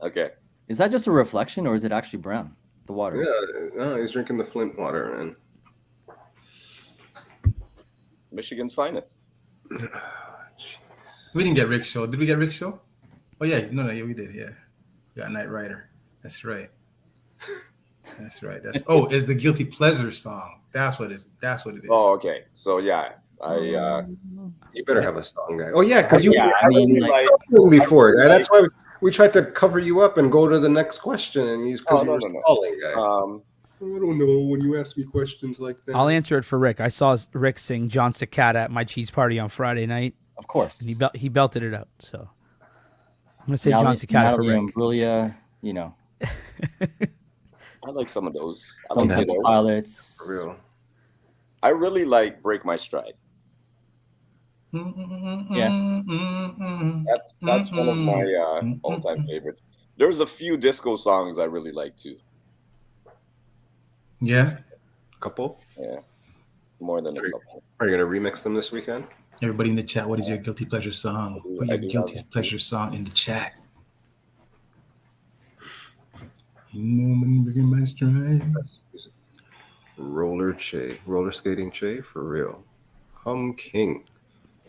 Okay.
Is that just a reflection or is it actually brown? The water?
Yeah, no, he's drinking the Flint water, man.
Michigan's finest.
We didn't get Rick's show. Did we get Rick's show? Oh, yeah. No, we did. Yeah. We got Night Rider. That's right. That's right. It's the Guilty Pleasure song. That's what it is.
Oh, okay. So, yeah.
You better have a song, guy. Oh, yeah, because before. That's why we tried to cover you up and go to the next question, and you were stalling, guy. I don't know when you ask me questions like that.
I'll answer it for Rick. I saw Rick sing John Cicada at my cheese party on Friday night.
Of course.
And he belted it out. So I'm going to say John Cicada for Rick.
Imbruglia, you know.
I like some of those. I
Some
like
pilots.
For real.
I really like Break My Stride.
Yeah.
That's one of my all-time favorites. There's a few disco songs I really like too.
Yeah.
Couple?
Yeah. More than a couple.
Are you going to remix them this weekend?
Everybody in the chat, what is your guilty pleasure song? Put your guilty pleasure song in the chat.
Roller skating Che, for real. Hum King.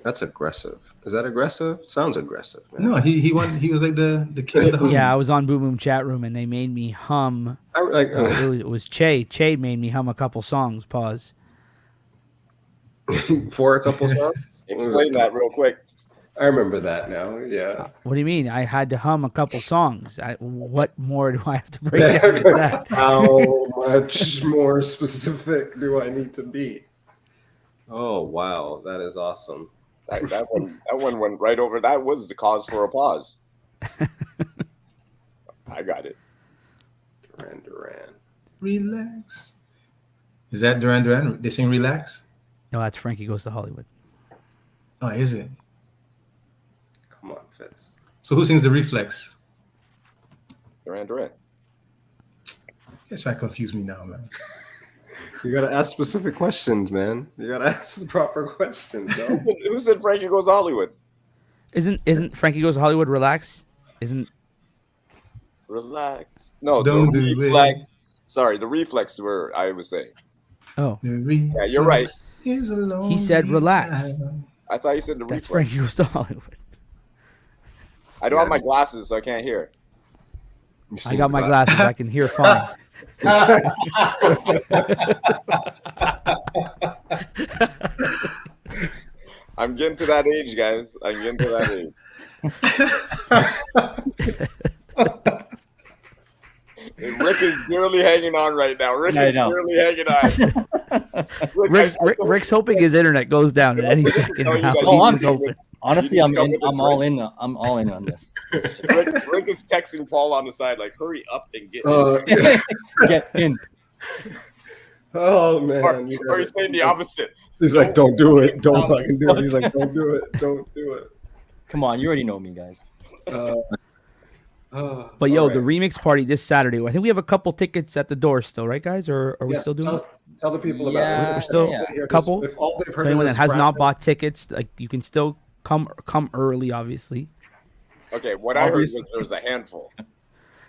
That's aggressive. Is that aggressive? Sounds aggressive, man.
No, he was like the king of the hum.
Yeah, I was on Boom Boom chat room and they made me hum. It was Che. Che made me hum a couple songs. Pause.
For a couple songs?
Explain that real quick.
I remember that now. Yeah.
What do you mean? I had to hum a couple songs. What more do I have to break down to that?
How much more specific do I need to be? Oh wow, that is awesome.
That one went right over. That was the cause for a pause. I got it.
Duran.
Relax. Is that Duran Duran? They sing Relax?
No, that's Frankie Goes to Hollywood.
Oh, is it?
Come on, Fitz.
So who sings the Reflex?
Duran Duran.
You guys trying to confuse me now, man.
You gotta ask specific questions, man. You gotta ask the proper questions. No?
Who said Frankie Goes to Hollywood?
Isn't Frankie Goes to Hollywood Relax? Isn't
Relax? No,
Don't
the
do
Reflex.
it.
Sorry, the Reflex were I was saying.
oh
Yeah, you're right.
he said relax.
I thought you said the
That's
Reflex.
Frankie Goes to Hollywood.
I don't have my glasses, so I can't hear.
I got my glasses. I can hear fine.
I'm getting to that age, guys. I'm getting to that age. And Rick is barely hanging on right now. Rick is barely hanging on.
Rick's hoping his internet goes down at any second now.
Honestly, I'm all in. I'm all in on this.
Rick is texting Paul on the side, like, "Hurry up and get
in."
Get in.
Oh man!
Or he's saying the opposite.
He's like, "Don't do it. Don't fucking do it." He's like, "Don't do it. Don't do it."
Come on, you already know me, guys.
But yo, the remix party this Saturday. I think we have a couple tickets at the door still, right, guys? Or are we still doing it?
Tell the people about it.
We're still a couple.
If all they've heard
so anyone that has
scratching,
not bought tickets, like you can still come early, obviously.
Okay, what I heard was there was a handful.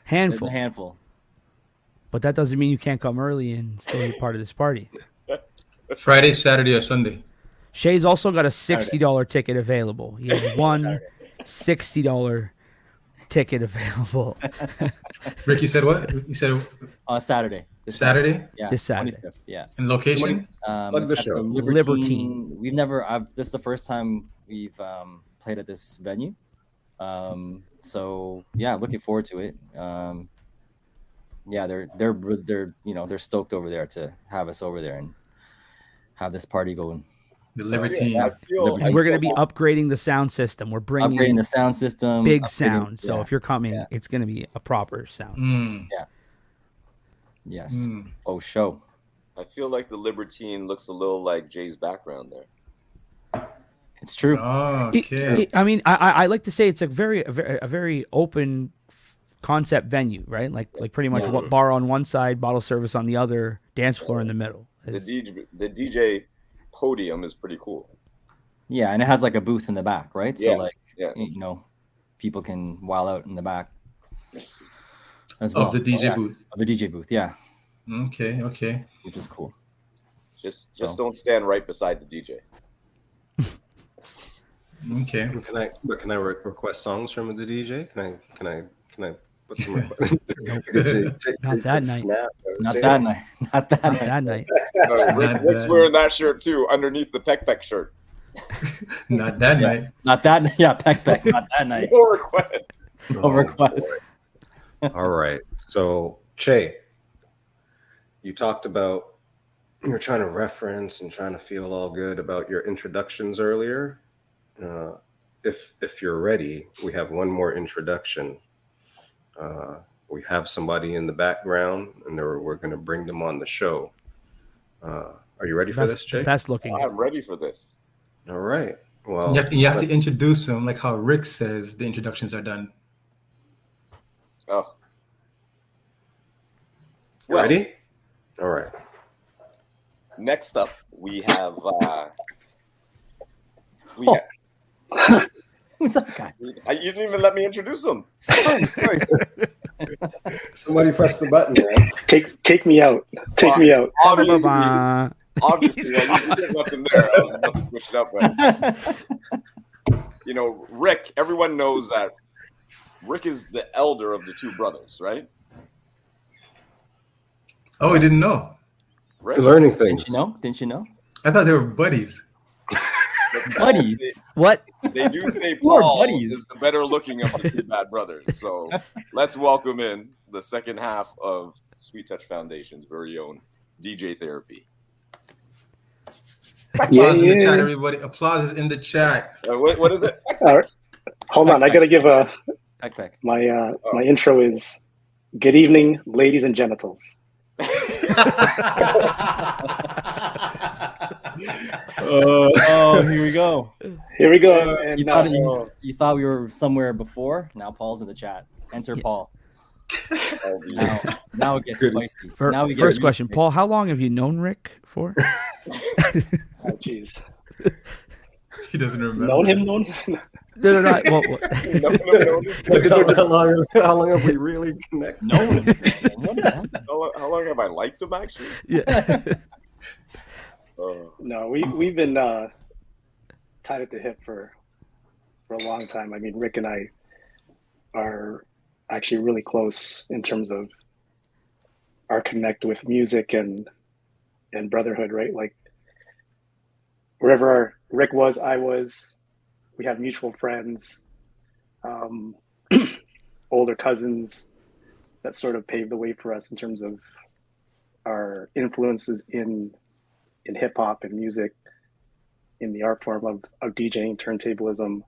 There's a handful.
But that doesn't mean you can't come early and still be part of this party.
Friday, Saturday, or Sunday?
Shay's also got a $60 ticket available. He has one $60 ticket available.
Ricky said what? He said
Saturday.
Saturday?
Yeah.
This Saturday.
25th, yeah.
And location?
Plug the show.
Libertine.
We've never. This is the first time we've played at this venue. So yeah, looking forward to it. Yeah, they're stoked over there to have us over there and have this party going.
The Libertine.
And we're going to be upgrading the sound system. We're bringing
the sound system,
big sound. So if you're coming, it's going to be a proper sound.
Yeah. Yes. Oh, show.
I feel like the Libertine looks a little like Jay's background there.
It's true.
Oh, okay.
I mean, I like to say it's a very open concept venue, right? Like pretty much what bar on one side, bottle service on the other, dance floor in the middle.
The DJ podium is pretty cool.
Yeah, and it has like a booth in the back, right?
Yeah.
So like, people can while out in the back as well.
Of the DJ booth.
Of the DJ booth, yeah.
Okay.
Which is cool.
Just don't stand right beside the DJ.
Okay.
Can I request songs from the DJ? Can I put some
Not that night.
Not that night. Not that night.
Rick's wearing that shirt too, underneath the Peck shirt.
Not that night.
Not that night. Yeah, Peck. Not that night.
No request.
No request.
All right. So, Che, you talked about you're trying to reference and trying to feel all good about your introductions earlier. If you're ready, we have one more introduction. We have somebody in the background, and we're going to bring them on the show. Are you ready for this, Che?
Best looking.
I'm ready for this.
All right. Well,
You have to introduce them like how Rick says the introductions are done.
Oh.
Ready? All right.
Next up, we have
Who's that guy?
you didn't even let me introduce him.
Sorry.
Somebody press the button, man.
Take me out. Take me out.
Obviously, you didn't let them there. I was about to switch it up, but Rick. Everyone knows that Rick is the elder of the two brothers, right?
Oh, I didn't know.
Rick.
Learning things.
Didn't you know?
I thought they were buddies.
Buddies.
What?
They do say
Who are
Paul
buddies?
is the better looking of the two bad brothers. So let's welcome in the second half of Sweet Touch Foundation's very own DJ Thera-P.
Applause in the chat, everybody. Applause is in the chat.
What is it?
All right. Hold on. I got to give
Peck.
my intro is good evening, ladies and genitals.
Oh, here we go.
Here we go. And
you thought we were somewhere before. Now Paul's in the chat. Enter Paul. Now it gets spicy.
First question, Paul. How long have you known Rick for?
Oh, jeez.
He doesn't remember.
Known him?
No.
How long have we really connected?
No. How long have I liked him, actually?
Yeah.
No, we've been tied at the hip for a long time. I mean, Rick and I are actually really close in terms of our connect with music and brotherhood, right? Like wherever Rick was, I was. We have mutual friends, older cousins that sort of paved the way for us in terms of our influences in hip hop and music, in the art form of DJing, turntablism.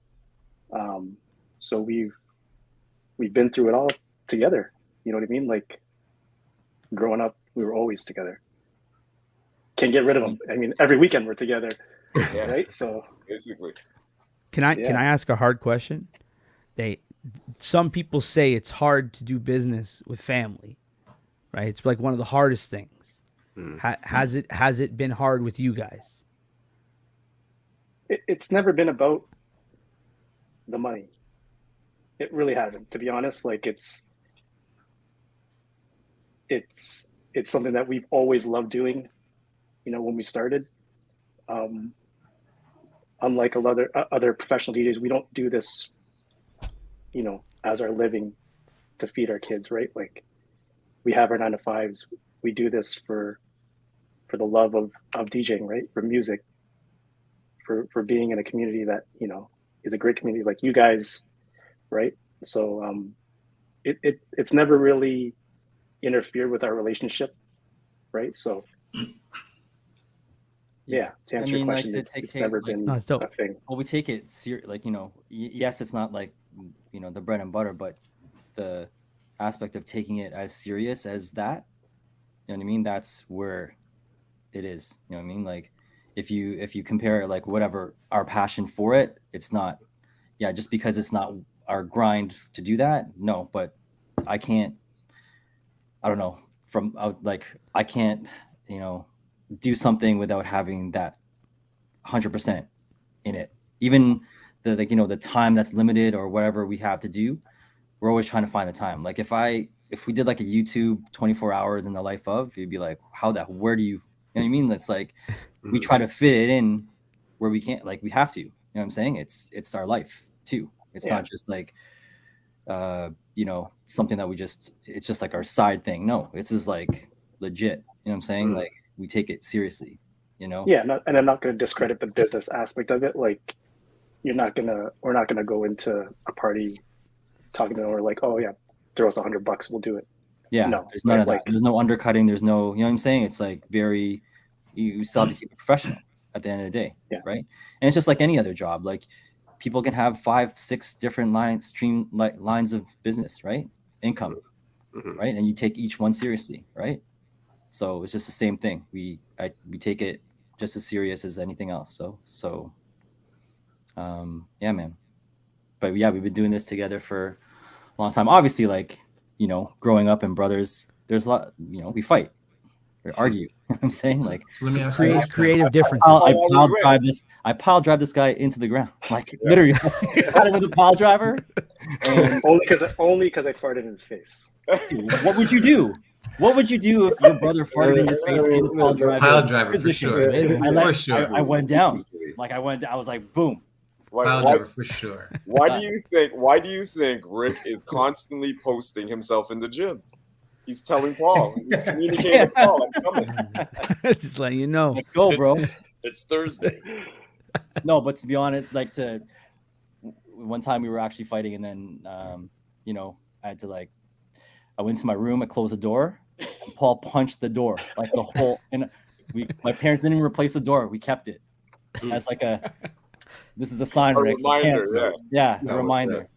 So we've been through it all together. You know what I mean? Like growing up, we were always together. Can't get rid of them. I mean, every weekend we're together, right? So
basically.
Can I ask a hard question? Some people say it's hard to do business with family, right? It's like one of the hardest things. Has it been hard with you guys?
It's never been about the money. It really hasn't, to be honest. Like it's something that we've always loved doing. You know, when we started, unlike other professional DJs, we don't do this, you know, as our living to feed our kids, right? Like we have our 9-to-5s. We do this for the love of DJing, right? For music, for being in a community that, you know, is a great community like you guys, right? So it's never really interfered with our relationship, right? So yeah, to answer your question, it's never been a thing.
Well, we take it serious, like, you know, yes, it's not like, you know, the bread and butter, but the aspect of taking it as serious as that, you know what I mean? That's where it is. You know what I mean? Like if you compare like whatever our passion for it, it's not, just because it's not our grind to do that. No, but I can't, I don't know, I can't, you know, do something without having that 100% in it. Even the, like, you know, the time that's limited or whatever we have to do, we're always trying to find the time. Like if we did like a YouTube 24 hours in the life of, you'd be like, where do you know what I mean? It's like, we try to fit it in where we can't, like we have to, you know what I'm saying? It's our life too. It's not just like, you know, something that it's just like our side thing. No, it's just like legit, you know what I'm saying? Like we take it seriously, you know?
Yeah. And I'm not going to discredit the business aspect of it. Like we're not going to go into a party talking to them or like, oh yeah, throw us $100, we'll do it.
Yeah. No, there's none of that. There's no undercutting. There's no, you know what I'm saying? It's like you still have to keep it professional at the end of the day.
Yeah.
Right. And it's just like any other job. Like people can have 5-6 different lines of business, right? Income, right? And you take each one seriously, right? So it's just the same thing. We take it just as serious as anything else. So yeah, man. But yeah, we've been doing this together for a long time. Obviously, like, you know, growing up and brothers, there's a lot, you know, we fight, we argue. You know what I'm saying? Like,
so let me ask you
creative differences.
I pile drive this guy into the ground. Like literally got him with a pile driver.
And only because I farted in his face.
Dude, what would you do? What would you do if your brother farted in your face in a
pile driver
position?
For sure.
I went down. Like I was like, boom.
Pile driver for sure.
Why do you think Rick is constantly posting himself in the gym? He's telling Paul. He's communicating with Paul. I'm coming.
Just letting you know.
Let's go, bro.
It's Thursday.
No, but to be honest, like one time we were actually fighting, and then you know, I went to my room, I closed the door, and Paul punched the door, like the whole, and my parents didn't even replace the door. We kept it as like this is a sign, Rick.
Reminder,
yeah, a reminder.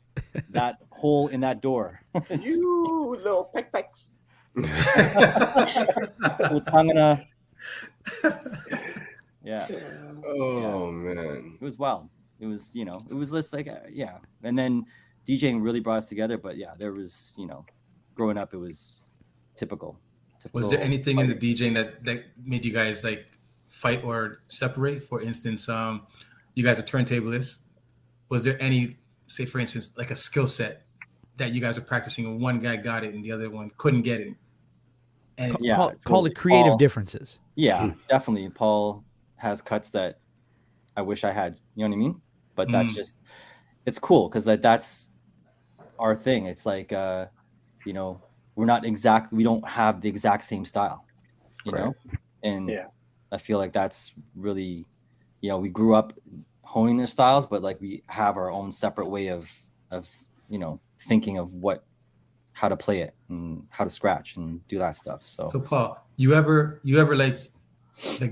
That hole in that door.
You little peck-pecks.
Yeah.
Oh man,
it was wild. It was, it was just like, yeah. And then DJing really brought us together. But yeah, there was, growing up, it was typical.
Was there anything in the DJing that made you guys like fight or separate? For instance, you guys are turntablists. Was there any, say for instance, like a skill set that you guys are practicing and one guy got it and the other one couldn't get it? And
call it creative differences.
Yeah, definitely. Paul has cuts that I wish I had. You know what I mean? But that's just, it's cool because that's our thing. It's like, we don't have the exact same style, you know? And I feel like that's really, we grew up honing their styles, but like we have our own separate way of thinking of how to play it and how to scratch and do that stuff. So
Paul, you ever like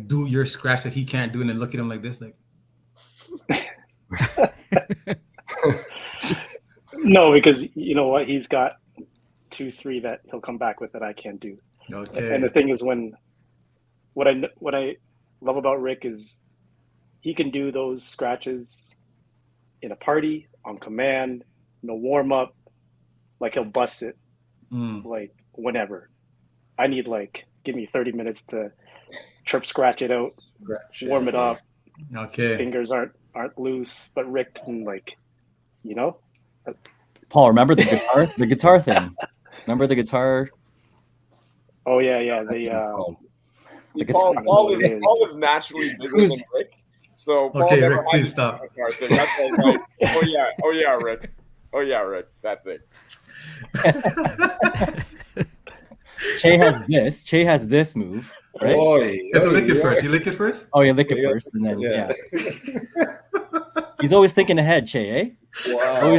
do your scratch that he can't do and then look at him like this, like?
No, because you know what, he's got 2-3 that he'll come back with that I can't do.
Okay.
And the thing is, what I love about Rick is he can do those scratches in a party on command, no warm up, like he'll bust it like whenever. I need give me 30 minutes to scratch it out, warm it up.
Okay.
Fingers aren't loose, but Rick can
Paul, remember the guitar thing? Remember the guitar?
Oh yeah.
Paul is naturally bigger than Rick. So Paul
okay,
never
Rick, please stop.
That's like, oh yeah, Rick. Oh yeah, Rick. That thing.
Che has this move, right?
You have to lick it first. You lick it first?
Oh, yeah, lick it first, and then yeah. He's always thinking ahead, Che, eh?
Wow.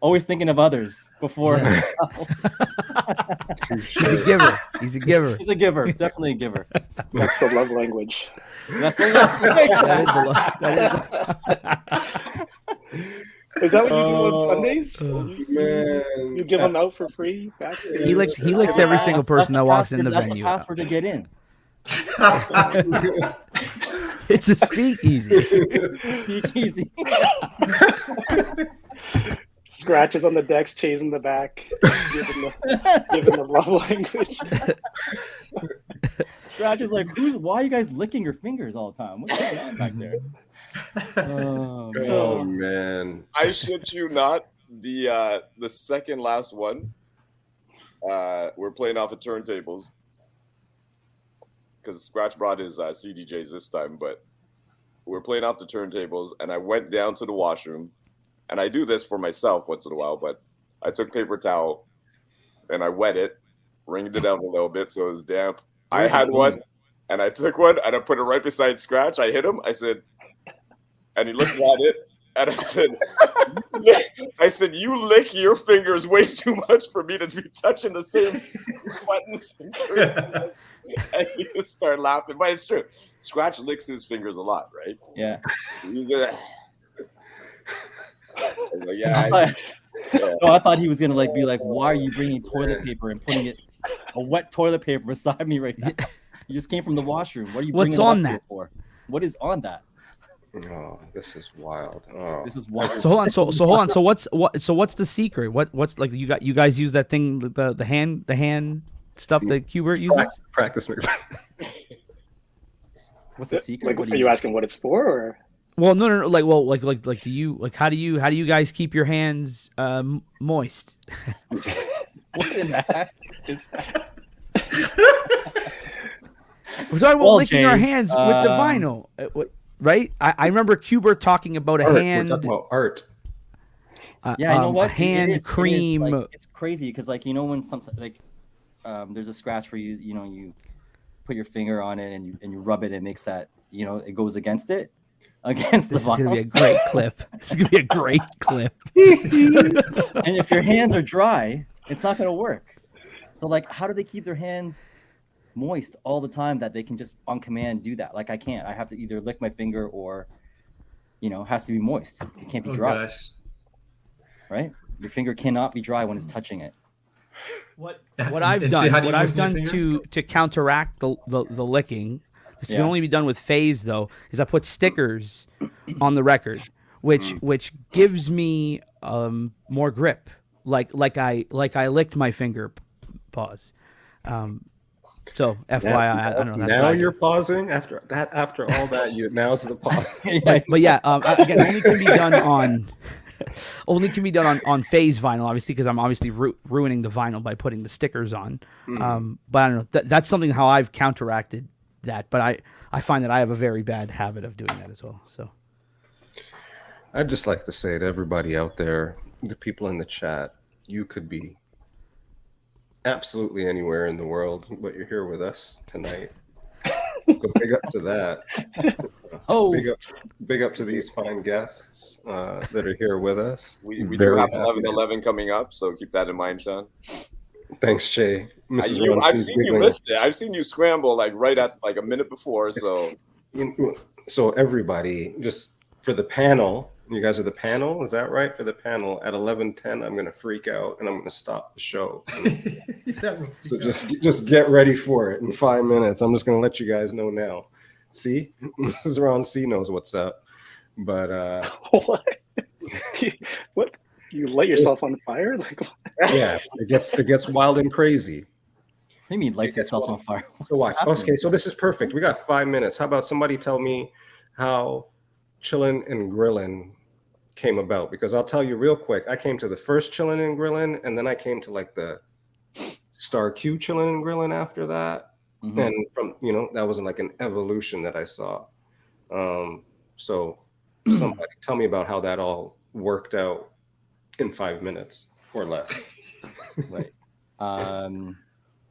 Always thinking of others before.
He's a giver. He's a giver.
He's a giver. Definitely a giver.
That's the love language.
That's the love language.
Is that what you do on Sundays?
Man,
you give them out for free?
He licks every single person that walks in the venue.
That's the password to get in.
It's a speakeasy.
Speakeasy.
Scratches on the decks, Che's in the back, giving the love language.
Scratches like, why are you guys licking your fingers all the time? What's going on back there?
Oh man!
I shit you not. The second last one, we're playing off of turntables because Scratch brought his CDJs this time, but we're playing off the turntables, and I went down to the washroom, and I do this for myself once in a while, but I took paper towel and I wet it, wringed it out a little bit so it was damp. I had one, and I took one, and I put it right beside Scratch. I hit him. I said. And he looked at it, and I said, you lick your fingers way too much for me to be touching the same buttons. And he just started laughing. But it's true. Scratch licks his fingers a lot, right?
Yeah.
He's I was like, yeah.
No, I thought he was gonna be like, why are you bringing toilet paper and putting a wet toilet paper beside me right now? You just came from the washroom. What are you bringing
on that
for? What is on that?
Oh, this is wild. Oh.
This is wild.
So hold on. So hold on. So what's the secret? What's like you guys use that thing, the hand stuff that Hubert uses?
Practice.
What's the secret?
Are you asking what it's for, or?
Well, no. Do you how do you guys keep your hands moist?
What's in that?
We're talking about licking our hands with the vinyl. Right? I remember Hubert talking about a hand.
We're talking about art.
Yeah, you know what?
A hand cream.
It's crazy because, when there's a scratch where you put your finger on it and you rub it, it makes that it goes against the vinyl.
This is gonna be a great clip. This is gonna be a great clip.
And if your hands are dry, it's not gonna work. So how do they keep their hands moist all the time that they can just on command do that? I can't. I have to either lick my finger or it has to be moist. It can't be dry.
Gosh.
Right? Your finger cannot be dry when it's touching it.
What I've done to counteract the licking, this can only be done with phase though, is I put stickers on the record, which gives me more grip, like I licked my finger. Pause. So FYI, I don't know. That's
now you're pausing after all that. Now's the pause.
but yeah, again, only can be done on phase vinyl, obviously, because I'm obviously ruining the vinyl by putting the stickers on. But I don't know. That's something how I've counteracted that. But I find that I have a very bad habit of doing that as well. So
I'd just like to say to everybody out there, the people in the chat, you could be absolutely anywhere in the world, but you're here with us tonight. So big up to that. Big up to these fine guests that are here with us.
We do have 11/11 coming up, so keep that in mind, Sean.
Thanks, Jay.
I've seen you missed it. I've seen you scramble right at a minute before.
So everybody, just for the panel, you guys are the panel, is that right? For the panel at 11:10, I'm gonna freak out and I'm gonna stop the show. So just get ready for it in 5 minutes. I'm just gonna let you guys know now. See, Mrs. Ron C knows what's up. But
what? You light yourself on fire?
Yeah, it gets wild and crazy.
What do you mean lights itself on fire?
So watch. Okay, so this is perfect. We got 5 minutes. How about somebody tell me how Chillin and Grillin came about? Because I'll tell you real quick. I came to the first Chillin and Grillin, and then I came to the Star Q Chillin and Grillin after that. Mm-hmm. And from that was an evolution that I saw. So somebody tell me about how that all worked out in 5 minutes or less. Right.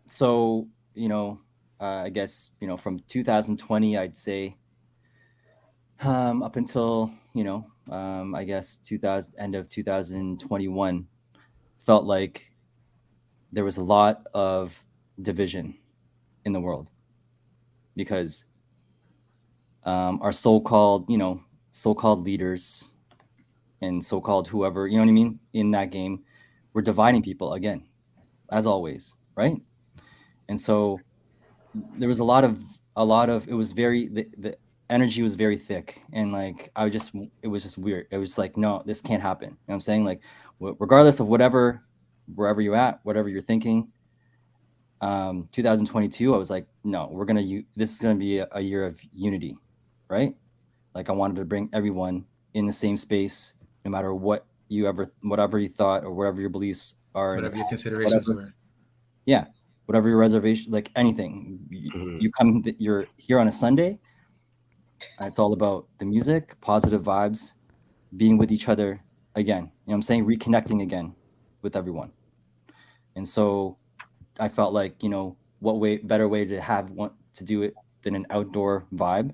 So I guess from 2020, I'd say up until I guess end of 2021, felt like there was a lot of division in the world because our so-called leaders and so-called whoever, you know what I mean, in that game, we're dividing people again, as always, right? And so there was a lot of it was very the energy was very thick, and it was just weird. It was no, this can't happen. You know what I'm saying? Regardless of wherever you're at, whatever you're thinking, 2022, I was no, this is gonna be a year of unity, right? I wanted to bring everyone in the same space, no matter whatever you thought or whatever your beliefs are,
whatever your considerations were.
Yeah, whatever your reservation, anything. You're here on a Sunday. It's all about the music, positive vibes, being with each other again. You know what I'm saying? Reconnecting again with everyone. And so I felt what better way to do it than an outdoor vibe,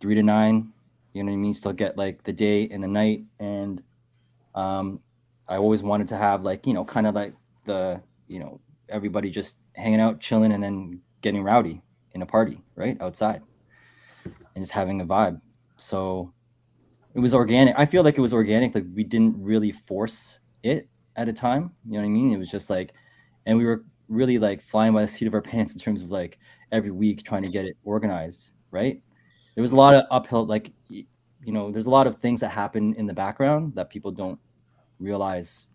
3 to 9. You know what I mean? Still get the day and the night. And I always wanted to have kind of the, everybody just hanging out, chilling, and then getting rowdy in a party, right? Outside. And just having a vibe. So it was organic. I feel like it was organic. We didn't really force it at a time. You know what I mean? It was just and we were really flying by the seat of our pants in terms of every week trying to get it organized, right? There was a lot of uphill, there's a lot of things that happen in the background that people don't realize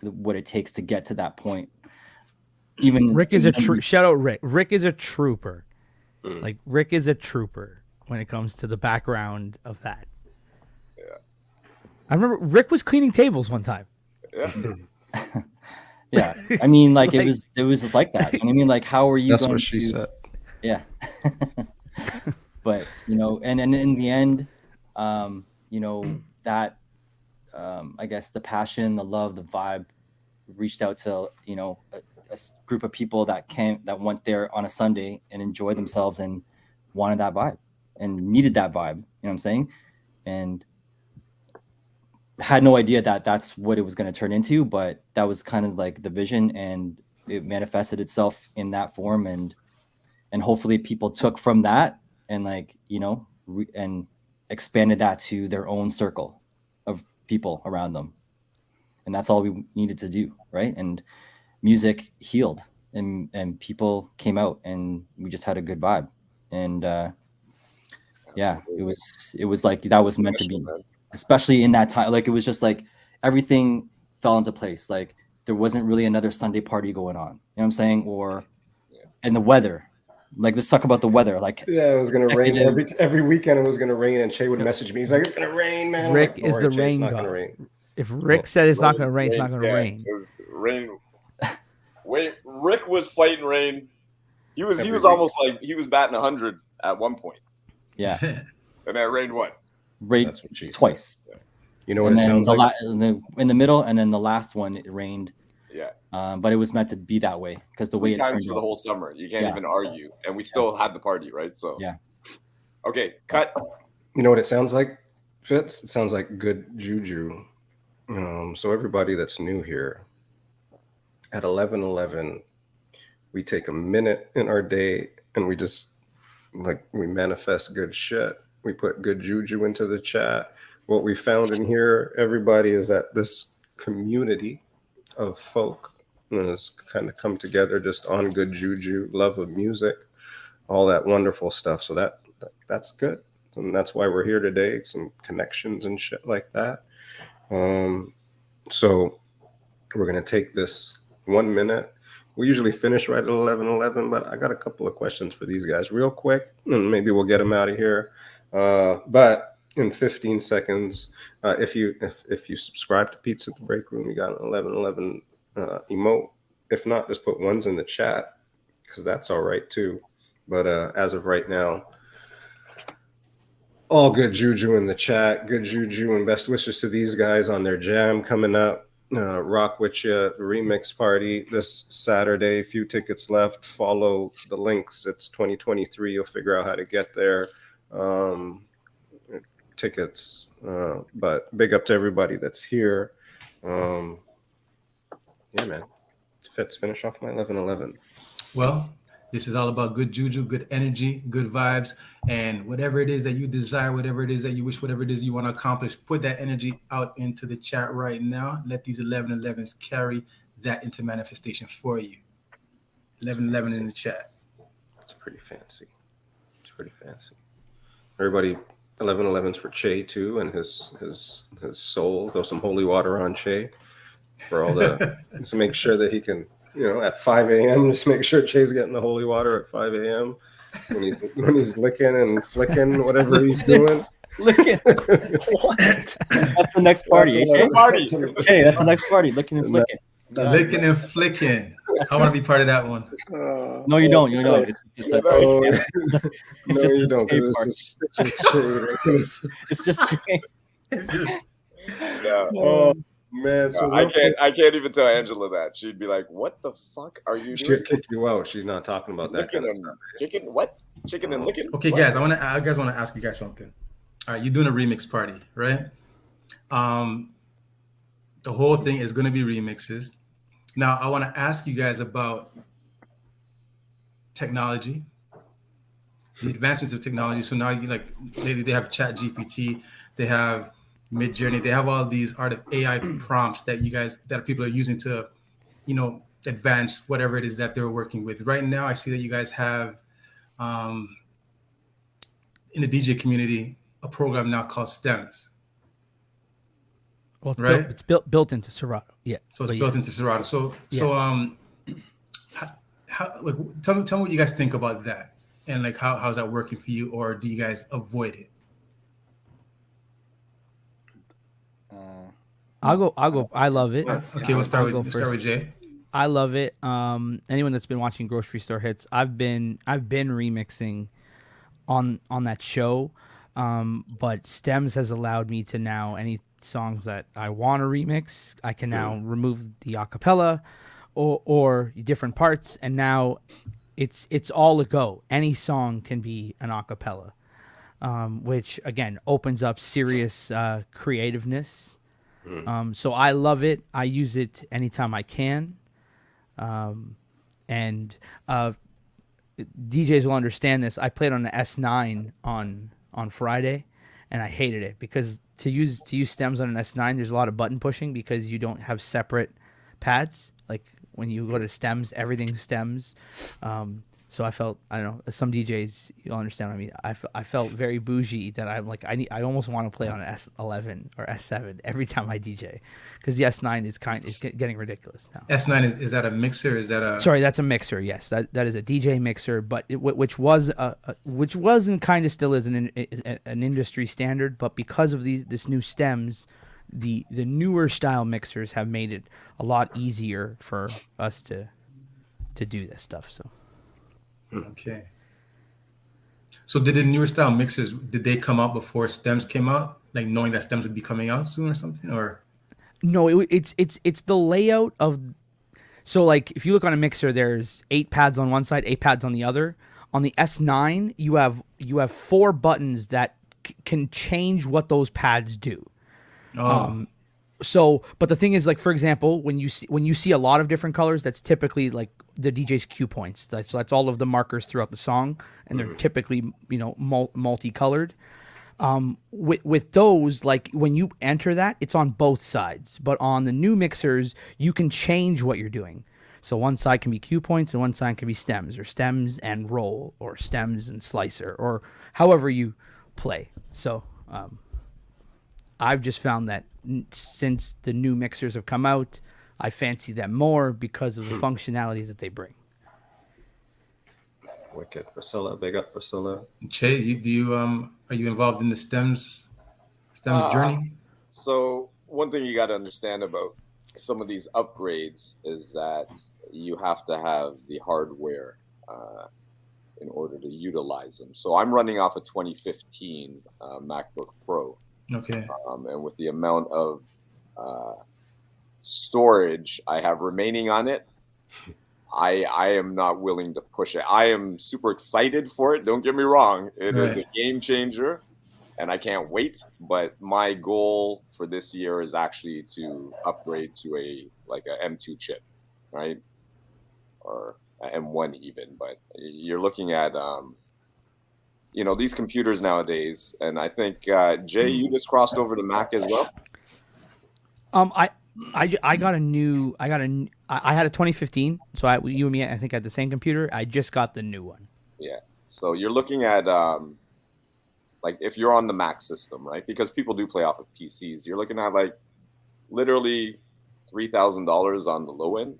what it takes to get to that point. Even
Rick is shout out Rick. Rick is a trooper. Rick is a trooper when it comes to the background of that.
Yeah.
I remember Rick was cleaning tables one time.
Yeah.
Yeah. I mean, it was just like that. I mean, how are you
That's
going
what she said.
Yeah. But, and in the end, that, I guess the passion, the love, the vibe reached out to, a group of people that went there on a Sunday and enjoyed themselves and wanted that vibe and needed that vibe. You know what I'm saying? And had no idea that that's what it was going to turn into, but that was kind of the vision, and it manifested itself in that form. And hopefully people took from that and and expanded that to their own circle of people around them. And that's all we needed to do. Right. And music healed, and people came out, and we just had a good vibe. And yeah, it was like that was meant to be, especially in that time. Like it was just like everything fell into place. Like there wasn't really another Sunday party going on. You know what I'm saying? Or and the weather. Like let's talk about the weather. Like
yeah, it was gonna rain every weekend. It was gonna rain, and Che would message me. He's like, "It's gonna rain, man."
Rick
like,
is the
Che,
rain
it's not
god.
gonna rain.
If Rick said it's not gonna rain, it's not gonna rain.
It was rain. Wait, Rick was fighting rain. He was almost like he was batting 100 at one point.
Yeah,
and that rained what?
Rained twice.
You know what it sounds like?
In the middle, and then the last one it rained.
Yeah.
But it was meant to be that way because the way it turned out.
For the whole summer, you can't even argue, and we still had the party, right? So
yeah.
Okay, cut.
You know what it sounds like, Fitz? It sounds like good juju. So everybody that's new here, at 11:11, we take a minute in our day and we just we manifest good shit. We put good juju into the chat. What we found in here, everybody, is that this community of folk has kind of come together just on good juju, love of music, all that wonderful stuff. So that's good. And that's why we're here today, some connections and shit like that. So we're going to take this 1 minute. We usually finish right at 11:11, but I got a couple of questions for these guys real quick, and maybe we'll get them out of here. But in 15 seconds, if you subscribe to Pizza in the Breakroom, you got an 11:11 emote. If not, just put ones in the chat because that's all right too. But as of right now, all good juju in the chat, good juju, and best wishes to these guys on their jam coming up. Rock Wit Cha remix party this Saturday. Few tickets left. Follow the links. It's 2023. You'll figure out how to get there. Tickets. But big up to everybody that's here. Yeah, man. Fitz, finish off my 11:11.
Well, this is all about good juju, good energy, good vibes, and whatever it is that you desire, whatever it is that you wish, whatever it is you want to accomplish, put that energy out into the chat right now. Let these 11:11s carry that into manifestation for you. 11:11 in the chat.
It's pretty fancy. It's pretty fancy. Everybody, 11:11s for Che too, and his soul. Throw some holy water on Che for all the to make sure that he can. At 5 a.m., just make sure Che's getting the holy water at 5 a.m. when he's licking and flicking whatever he's doing.
Licking. What? That's the next party. Okay, that's the next party. Licking and flicking.
Licking and flicking. I want to be part of that one.
No, you don't. You don't. It's just a It's just Che.
No.
Man, so
I can't even tell Angela that. She'd be like, "What the fuck are you doing?"
She'd kick you out. She's not talking about that kind of stuff.
Chicken? What? Chicken and licking?
Okay, guys, I want to ask you guys something. All right, you're doing a remix party, right? The whole thing is going to be remixes. Now, I want to ask you guys about technology, the advancements of technology. So now they have Chat GPT, they have Midjourney, they have all these art of AI prompts that people are using to, advance whatever it is that they're working with. Right now, I see that you guys have in the DJ community a program now called Stems.
Well, it's built into Serato. Yeah.
So it's built into Serato. So tell me what you guys think about that, and how's that working for you, or do you guys avoid it?
I'll go. I love it.
Okay, we'll start with Jay.
I love it. Anyone that's been watching Grocery Store Hits, I've been remixing on that show. But Stems has allowed me to now, any songs that I want to remix, I can now remove the acapella or different parts, and now it's all a go. Any song can be an acapella, which again opens up serious creativeness. So I love it. I use it anytime I can. And DJs will understand this. I played on the S9 on Friday, and I hated it because to use stems on an S9, there's a lot of button pushing because you don't have separate pads. Like when you go to stems, everything's stems. So I felt, I don't know, some DJs, you'll understand what I mean. I felt very bougie that I'm like, I almost want to play on an S11 or S7 every time I DJ, because the S9 is getting ridiculous now.
S9 is that a mixer? Is that a?
Sorry, that's a mixer. Yes, that is a DJ mixer, but which was and kind of still is an industry standard. But because of this new stems, the newer style mixers have made it a lot easier for us to do this stuff. So.
Okay. So did the newer style mixers, did they come out before stems came out? Like knowing that stems would be coming out soon or something? Or
no, it's the layout of. So like if you look on a mixer, there's 8 pads on one side, 8 pads on the other. On the S9, you have 4 buttons that can change what those pads do.
Oh.
So, but the thing is, like, for example, when you see a lot of different colors, that's typically like the DJ's cue points. That's all of the markers throughout the song, and they're typically, multicolored. With those, like when you enter that, it's on both sides. But on the new mixers, you can change what you're doing. So one side can be cue points, and one side can be stems, or stems and roll, or stems and slicer, or however you play. So, I've just found that since the new mixers have come out, I fancy them more because of the functionality that they bring.
Wicked. Priscilla, big up Priscilla.
Che, are you involved in the stems journey?
So one thing you got to understand about some of these upgrades is that you have to have the hardware in order to utilize them. So I'm running off a 2015 MacBook Pro.
Okay.
And with the amount of storage I have remaining on it, I am not willing to push it. I am super excited for it. Don't get me wrong. It is a game changer, and I can't wait. But my goal for this year is actually to upgrade to a M2 chip, right? Or a M1 even. But you're looking at these computers nowadays, and I think Jay, you just crossed over to Mac as well.
I had a 2015, so you and me, I think, had the same computer. I just got the new one.
Yeah, so you're looking at if you're on the Mac system, right? Because people do play off of PCs. You're looking at literally $3,000 on the low end,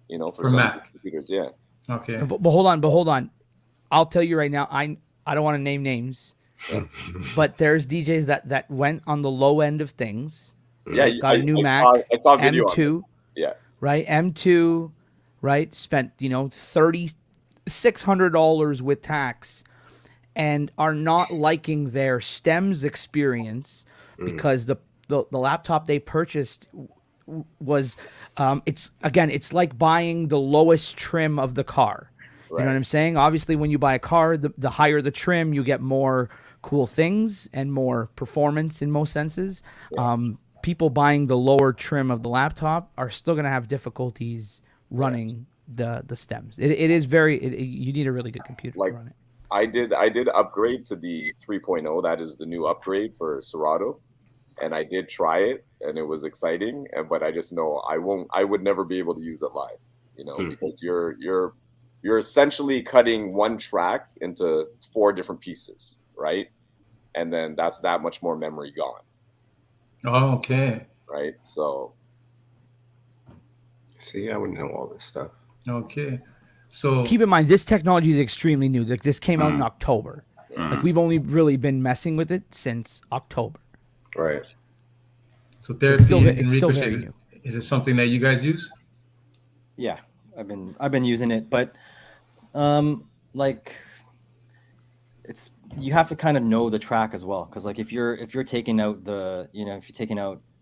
for some
Mac
computers. Yeah.
Okay.
But hold on. I'll tell you right now. I don't want to name names, but there's DJs that went on the low end of things.
Yeah,
got a new Mac.
I saw video
M2.
Yeah.
Right, M2. Right, spent $3,600 with tax, and are not liking their stems experience because the laptop they purchased was it's like buying the lowest trim of the car. You know what I'm saying? Obviously, when you buy a car, the higher the trim, you get more cool things and more performance in most senses. Yeah. People buying the lower trim of the laptop are still going to have difficulties running the stems. It is you need a really good computer to run it.
I did upgrade to the 3.0. That is the new upgrade for Serato, and I did try it, and it was exciting. But I just know I would never be able to use it live. Because you're essentially cutting one track into 4 different pieces, right? And then that's that much more memory gone.
Oh, okay.
Right. So.
See, I wouldn't know all this stuff.
Okay. So
keep in mind, this technology is extremely new. Like, this came out in October. Like, we've only really been messing with it since October.
Right.
So Thera-P and Ricochet, is it something that you guys use?
Yeah, I've been using it, but it's, you have to kind of know the track as well, because if you're taking out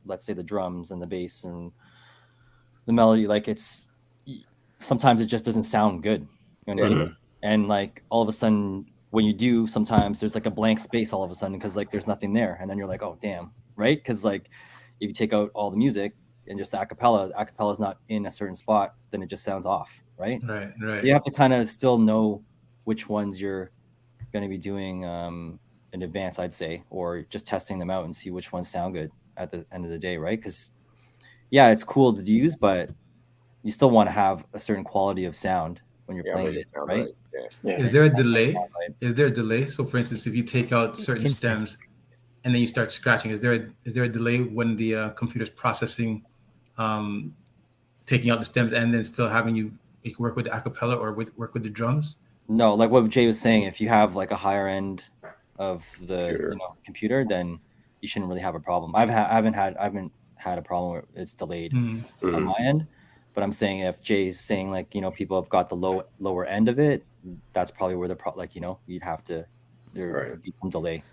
let's say the drums and the bass and the melody, it's sometimes it just doesn't sound good, you know what I mean? And all of a sudden when you do, sometimes there's a blank space all of a sudden because there's nothing there, and then you're like, oh damn, right? Because if you take out all the music and just acapella is not in a certain spot, then it just sounds off, right?
Right.
So you have to kind of still know which ones you're going to be doing in advance, I'd say, or just testing them out and see which ones sound good at the end of the day, right? Because it's cool to use, but you still want to have a certain quality of sound when you're playing it, right?
Yeah.
Is there a delay? Is there a delay? So, for instance, if you take out certain stems and then you start scratching, is there a delay when the computer's processing, taking out the stems and then still having you can work with the acapella or work with the drums?
No, like what Jay was saying, if you have like a higher end of the computer, then you shouldn't really have a problem. I haven't had a problem where it's delayed on my end, but I'm saying if Jay's saying like people have got the lower end of it, that's probably where the you'd have to would be some delay.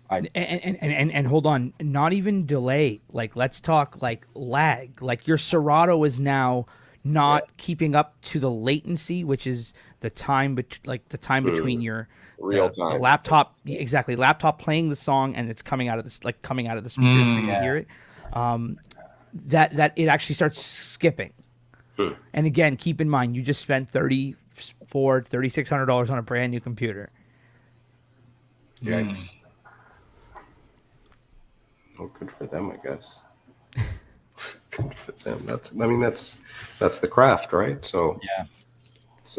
And hold on, not even delay. Like let's talk like lag. Like your Serato is now not keeping up to the latency, which is the time between your the laptop laptop playing the song and it's coming out of the speakers for you to hear it. That it actually starts skipping. And again, keep in mind you just spent $3,600 on a brand new computer.
Yikes. Well, good for them, I guess. Good for them. That's the craft, right? So
yeah.
It's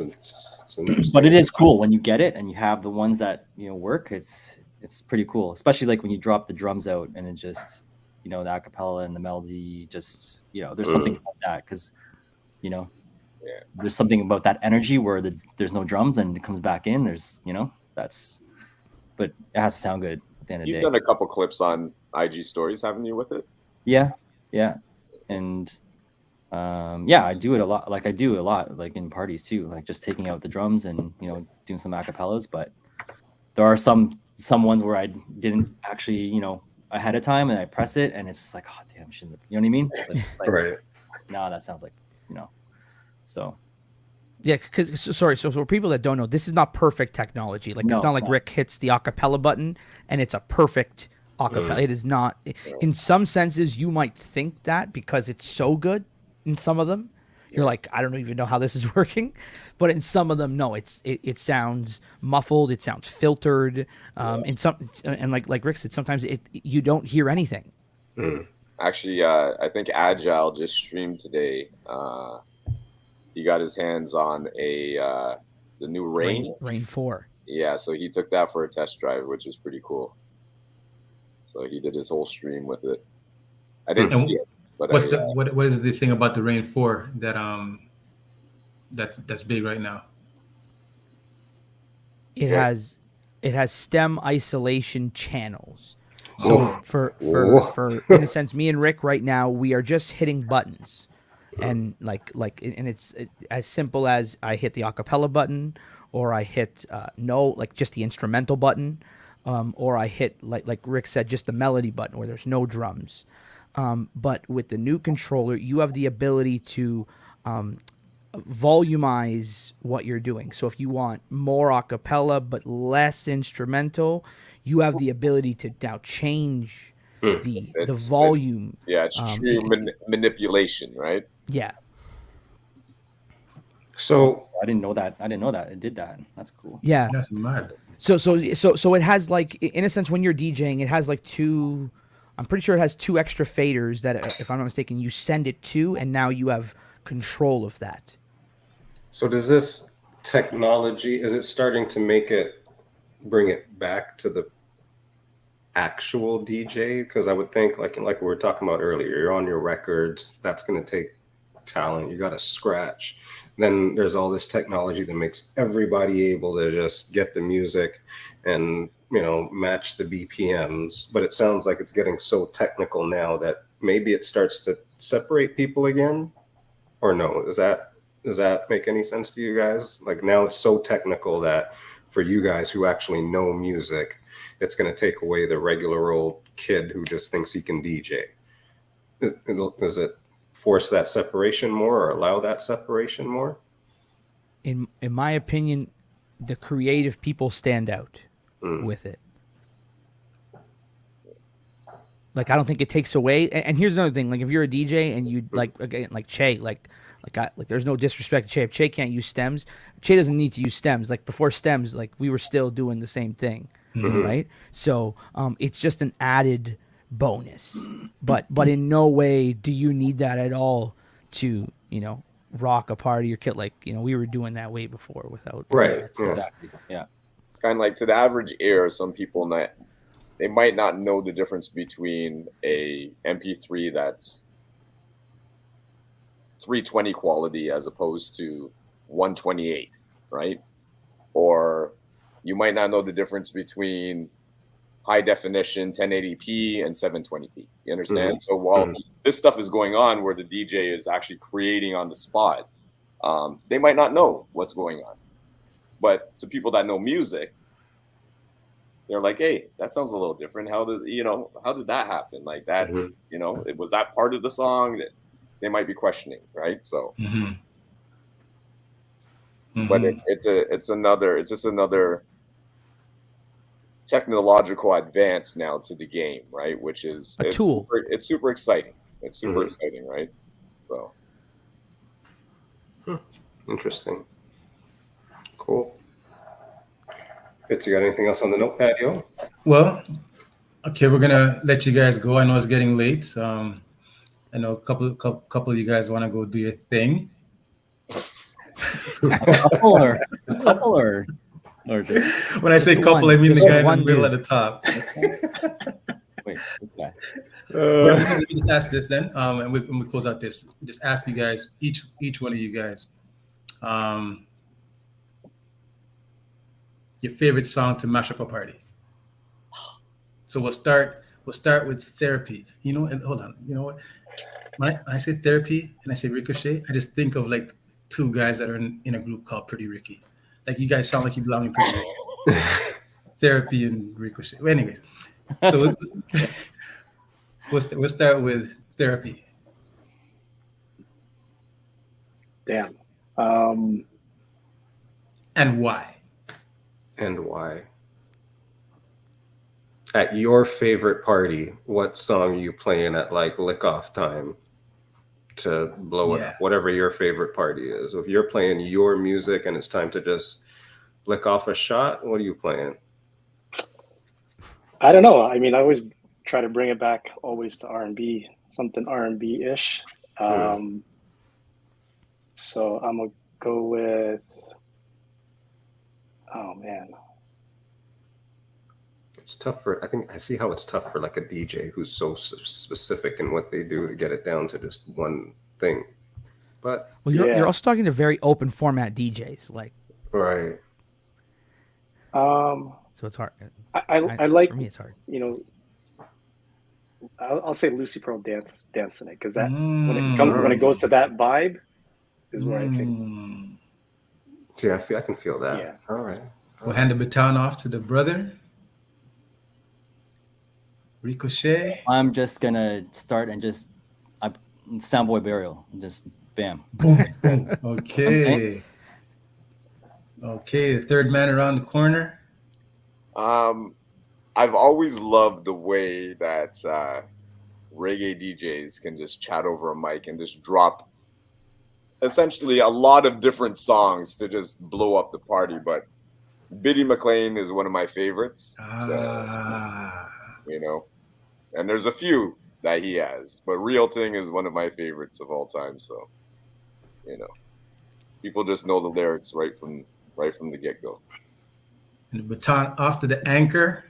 interesting.
But it is cool when you get it and you have the ones that work. It's pretty cool, especially like when you drop the drums out and it just the acapella and the melody just there's something about that because there's something about that energy where there's no drums and it comes back in. There's but it has to sound good at the end of the day.
You've done a couple clips on IG stories, haven't you, with it?
Yeah, and I do it a lot. Like I do a lot, like in parties too, like just taking out the drums and doing some acapellas. But there are some ones where I didn't actually ahead of time and I press it and it's just like, oh damn, shouldn't you know what I mean? It's just like,
right.
No, that sounds like so.
Yeah, so for people that don't know, this is not perfect technology. Like it's not like Rick hits the acapella button and it's a perfect acapella. It is not. In some senses, you might think that because it's so good. In some of them, you're like, I don't even know how this is working. But in some of them, no, it sounds muffled. It sounds filtered. In some, and like Rick said, sometimes you don't hear anything.
Actually, I think Agile just streamed today. He got his hands on the new
Rain 4.
Yeah, so he took that for a test drive, which is pretty cool. So he did his whole stream with it. I didn't see it, but
what is the thing about the Rain 4 that's big right now?
It has stem isolation channels. So for in a sense, me and Rick right now, we are just hitting buttons. And and it's as simple as I hit the acapella button, or I hit just the instrumental button, or I hit like Rick said, just the melody button where there's no drums. But with the new controller, you have the ability to volumize what you're doing. So if you want more acapella but less instrumental, you have the ability to now change the volume.
It's true manipulation, right?
Yeah.
So
I didn't know that. It did that. That's cool.
Yeah.
That's mad.
So it has like, in a sense, when you're DJing, it has like two. I'm pretty sure it has two extra faders that, if I'm not mistaken, you send it to, and now you have control of that.
So does this technology, is it starting to bring it back to the actual DJ? Because I would think, like we were talking about earlier, you're on your records, that's going to take talent, you got to scratch. Then there's all this technology that makes everybody able to just get the music and match the BPMs. But it sounds like it's getting so technical now that maybe it starts to separate people again, or no? Does that make any sense to you guys? Like now it's so technical that for you guys who actually know music, it's going to take away the regular old kid who just thinks he can DJ. Does it force that separation more or allow that separation more?
In my opinion, the creative people stand out with it. Like, I don't think it takes away. And here's another thing. Like, if you're a DJ and you like Che, like there's no disrespect to Che. If Che can't use stems, Che doesn't need to use stems. Like before stems, like we were still doing the same thing, right? So it's just an added bonus. But in no way do you need that at all to rock a party or kill, like, we were doing that way before without
right.
Exactly. Yeah.
It's kind of like, to the average ear, some people they might not know the difference between a MP3 that's 320 quality as opposed to 128, right? Or you might not know the difference between high definition 1080p and 720p. You understand? So while this stuff is going on where the DJ is actually creating on the spot, they might not know what's going on. But to people that know music, they're like, hey, that sounds a little different. How did that happen? Like that, it was that part of the song that they might be questioning, right? So but it's just another technological advance now to the game, right? Which is
a tool.
It's super exciting. It's super exciting, right? So
interesting. Cool. Fitz, you got anything else on the notepad, yo?
Well, okay, we're gonna let you guys go. I know it's getting late. I know a couple of you guys want to go do your thing.
a couple or just,
when I say couple, I mean the guy in the middle at the top.
Wait, this guy.
Let me just ask this then, and we close out this. Just ask you guys, each one of you guys, your favorite song to mash up a party. So we'll start with Thera-P. And hold on. You know what? When I say Thera-P and I say Ricochet, I just think of like two guys that are in a group called Pretty Ricky. Like, you guys sound like you belong in Pretty Ricky. Thera-P and Ricochet. Well, anyways, so we'll start with Thera-P.
Damn.
And why?
At your favorite party, what song are you playing at like lick off time to blow it up? Whatever your favorite party is. If you're playing your music and it's time to just lick off a shot, what are you playing?
I don't know. I mean, I always try to bring it back always to R&B, something R&B-ish. So I'm gonna go with, oh man.
It's tough I see how it's tough for like a DJ who's so specific in what they do to get it down to just one thing. But
you're also talking to very open format DJs, like,
right.
So it's hard.
I like,
for me it's hard.
I'll say Lucy Pearl dance in it, because that when it goes to that vibe is where I think.
Yeah, I can feel that.
Yeah.
All right.
We'll hand the baton off to the brother. Ricochet.
I'm just gonna start and just Soundboy Burial. Just bam.
Boom, boom. Okay. Okay, the third man around the corner.
I've always loved the way that reggae DJs can just chat over a mic and just drop essentially a lot of different songs to just blow up the party. But Biddy McLean is one of my favorites. And there's a few that he has, but Real Thing is one of my favorites of all time. So, people just know the lyrics right from the get-go.
And the baton off to the anchor.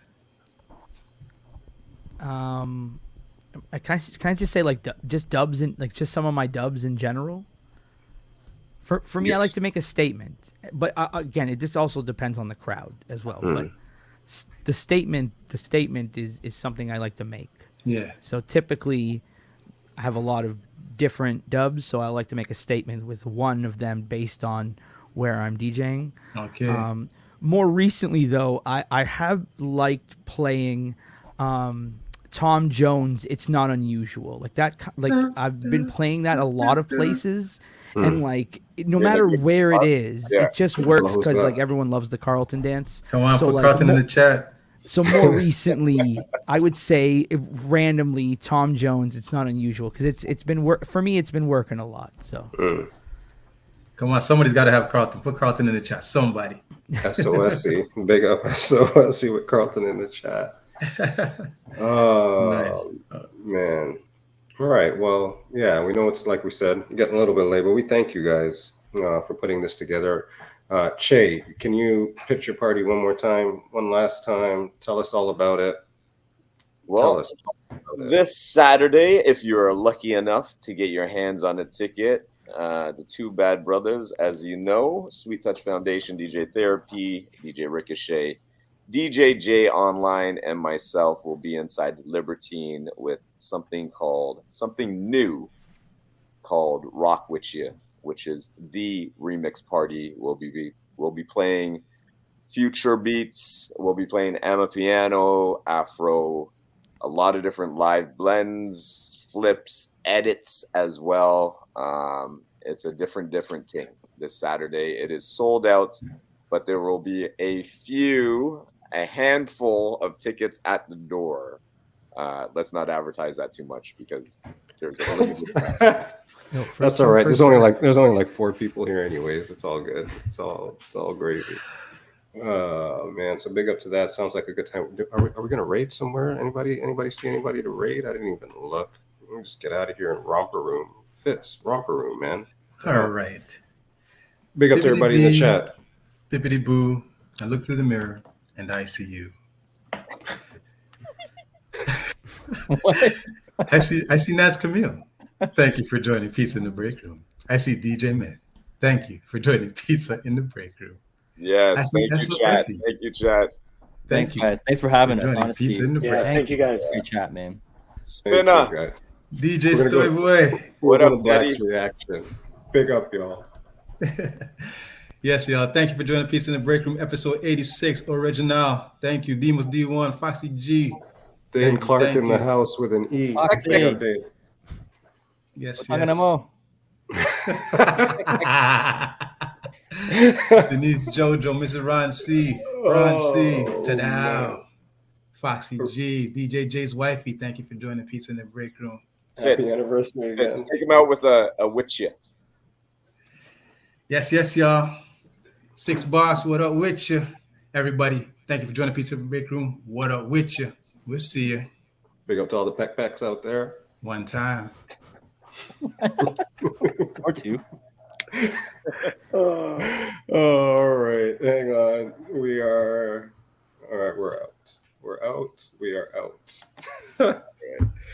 Can I just say like just dubs and like just some of my dubs in general? For me, yes. I like to make a statement, but again, this also depends on the crowd as well. But the statement is something I like to make.
Yeah.
So typically, I have a lot of different dubs, so I like to make a statement with one of them based on where I'm DJing.
Okay.
More recently, though, I have liked playing Tom Jones. It's Not Unusual, like that. Like I've been playing that a lot of places. And like no matter where it is, it just works because like everyone loves the Carlton dance.
Come on, put Carlton in the chat.
So more recently, I would say randomly Tom Jones. It's Not Unusual because it's been for me. It's been working a lot. So
come on, somebody's got to have Carlton. Put Carlton in the chat. Somebody.
SOSC, big up SOSC with Carlton in the chat. Oh nice. Man. All right. Well, yeah, we know it's like we said, getting a little bit late, but we thank you guys for putting this together. Che, can you pitch your party one last time? Tell us all about it.
Well, this Saturday, if you're lucky enough to get your hands on a ticket, the two bad brothers, as you know, Sweet Touch Foundation, DJ Thera-P, DJ Ricochet, DJ J Online, and myself will be inside Libertine with something new called Rock Wit Cha, which is the remix party. We'll be playing future beats. We'll be playing amapiano, afro, a lot of different live blends, flips, edits as well. It's a different thing this Saturday. It is sold out, but there will be a handful of tickets at the door. Let's not advertise that too much because there's a limited
That's all right. There's only like 4 people here anyways. It's all good. It's all gravy. Man, so big up to that. Sounds like a good time. Are we gonna raid somewhere? Anybody see anybody to raid? I didn't even look. Let me just get out of here and romper room. Fitz, romper room, man.
All right.
Big up to everybody in the chat.
Bippity boo. I look through the mirror and I see you.
What?
I see Nats Camille. Thank you for joining Pizza in the Break Room. I see DJ Myth. Thank you for joining Pizza in the Break Room.
Yes, thank you, chat. Thank you, chat.
Thanks, guys. Thanks for having us. Honestly,
thank you, guys.
Great chat, man.
Spinner,
DJ Stoyboy.
What up,
Black's reaction? Big up, y'all.
Yes, y'all. Thank you for joining Pizza in the Break Room, episode 86, original. Thank you, Demos D1, Foxy G.
Dane Clark in the house with an E.
Foxy.
Yes, Denise Jojo, Mr. Ron C. Tadao. Foxy G, DJ J's wifey. Thank you for joining Pizza in the Break Room.
Happy anniversary again.
Take him out with a Wit Cha.
Yes, y'all. 6 Boss, what up with you? Everybody, thank you for joining Pizza in the Break Room. What up with you? We'll see you.
Big up to all the pecks out there.
One time.
Or 2.
All right. Hang on. We're out. We are out.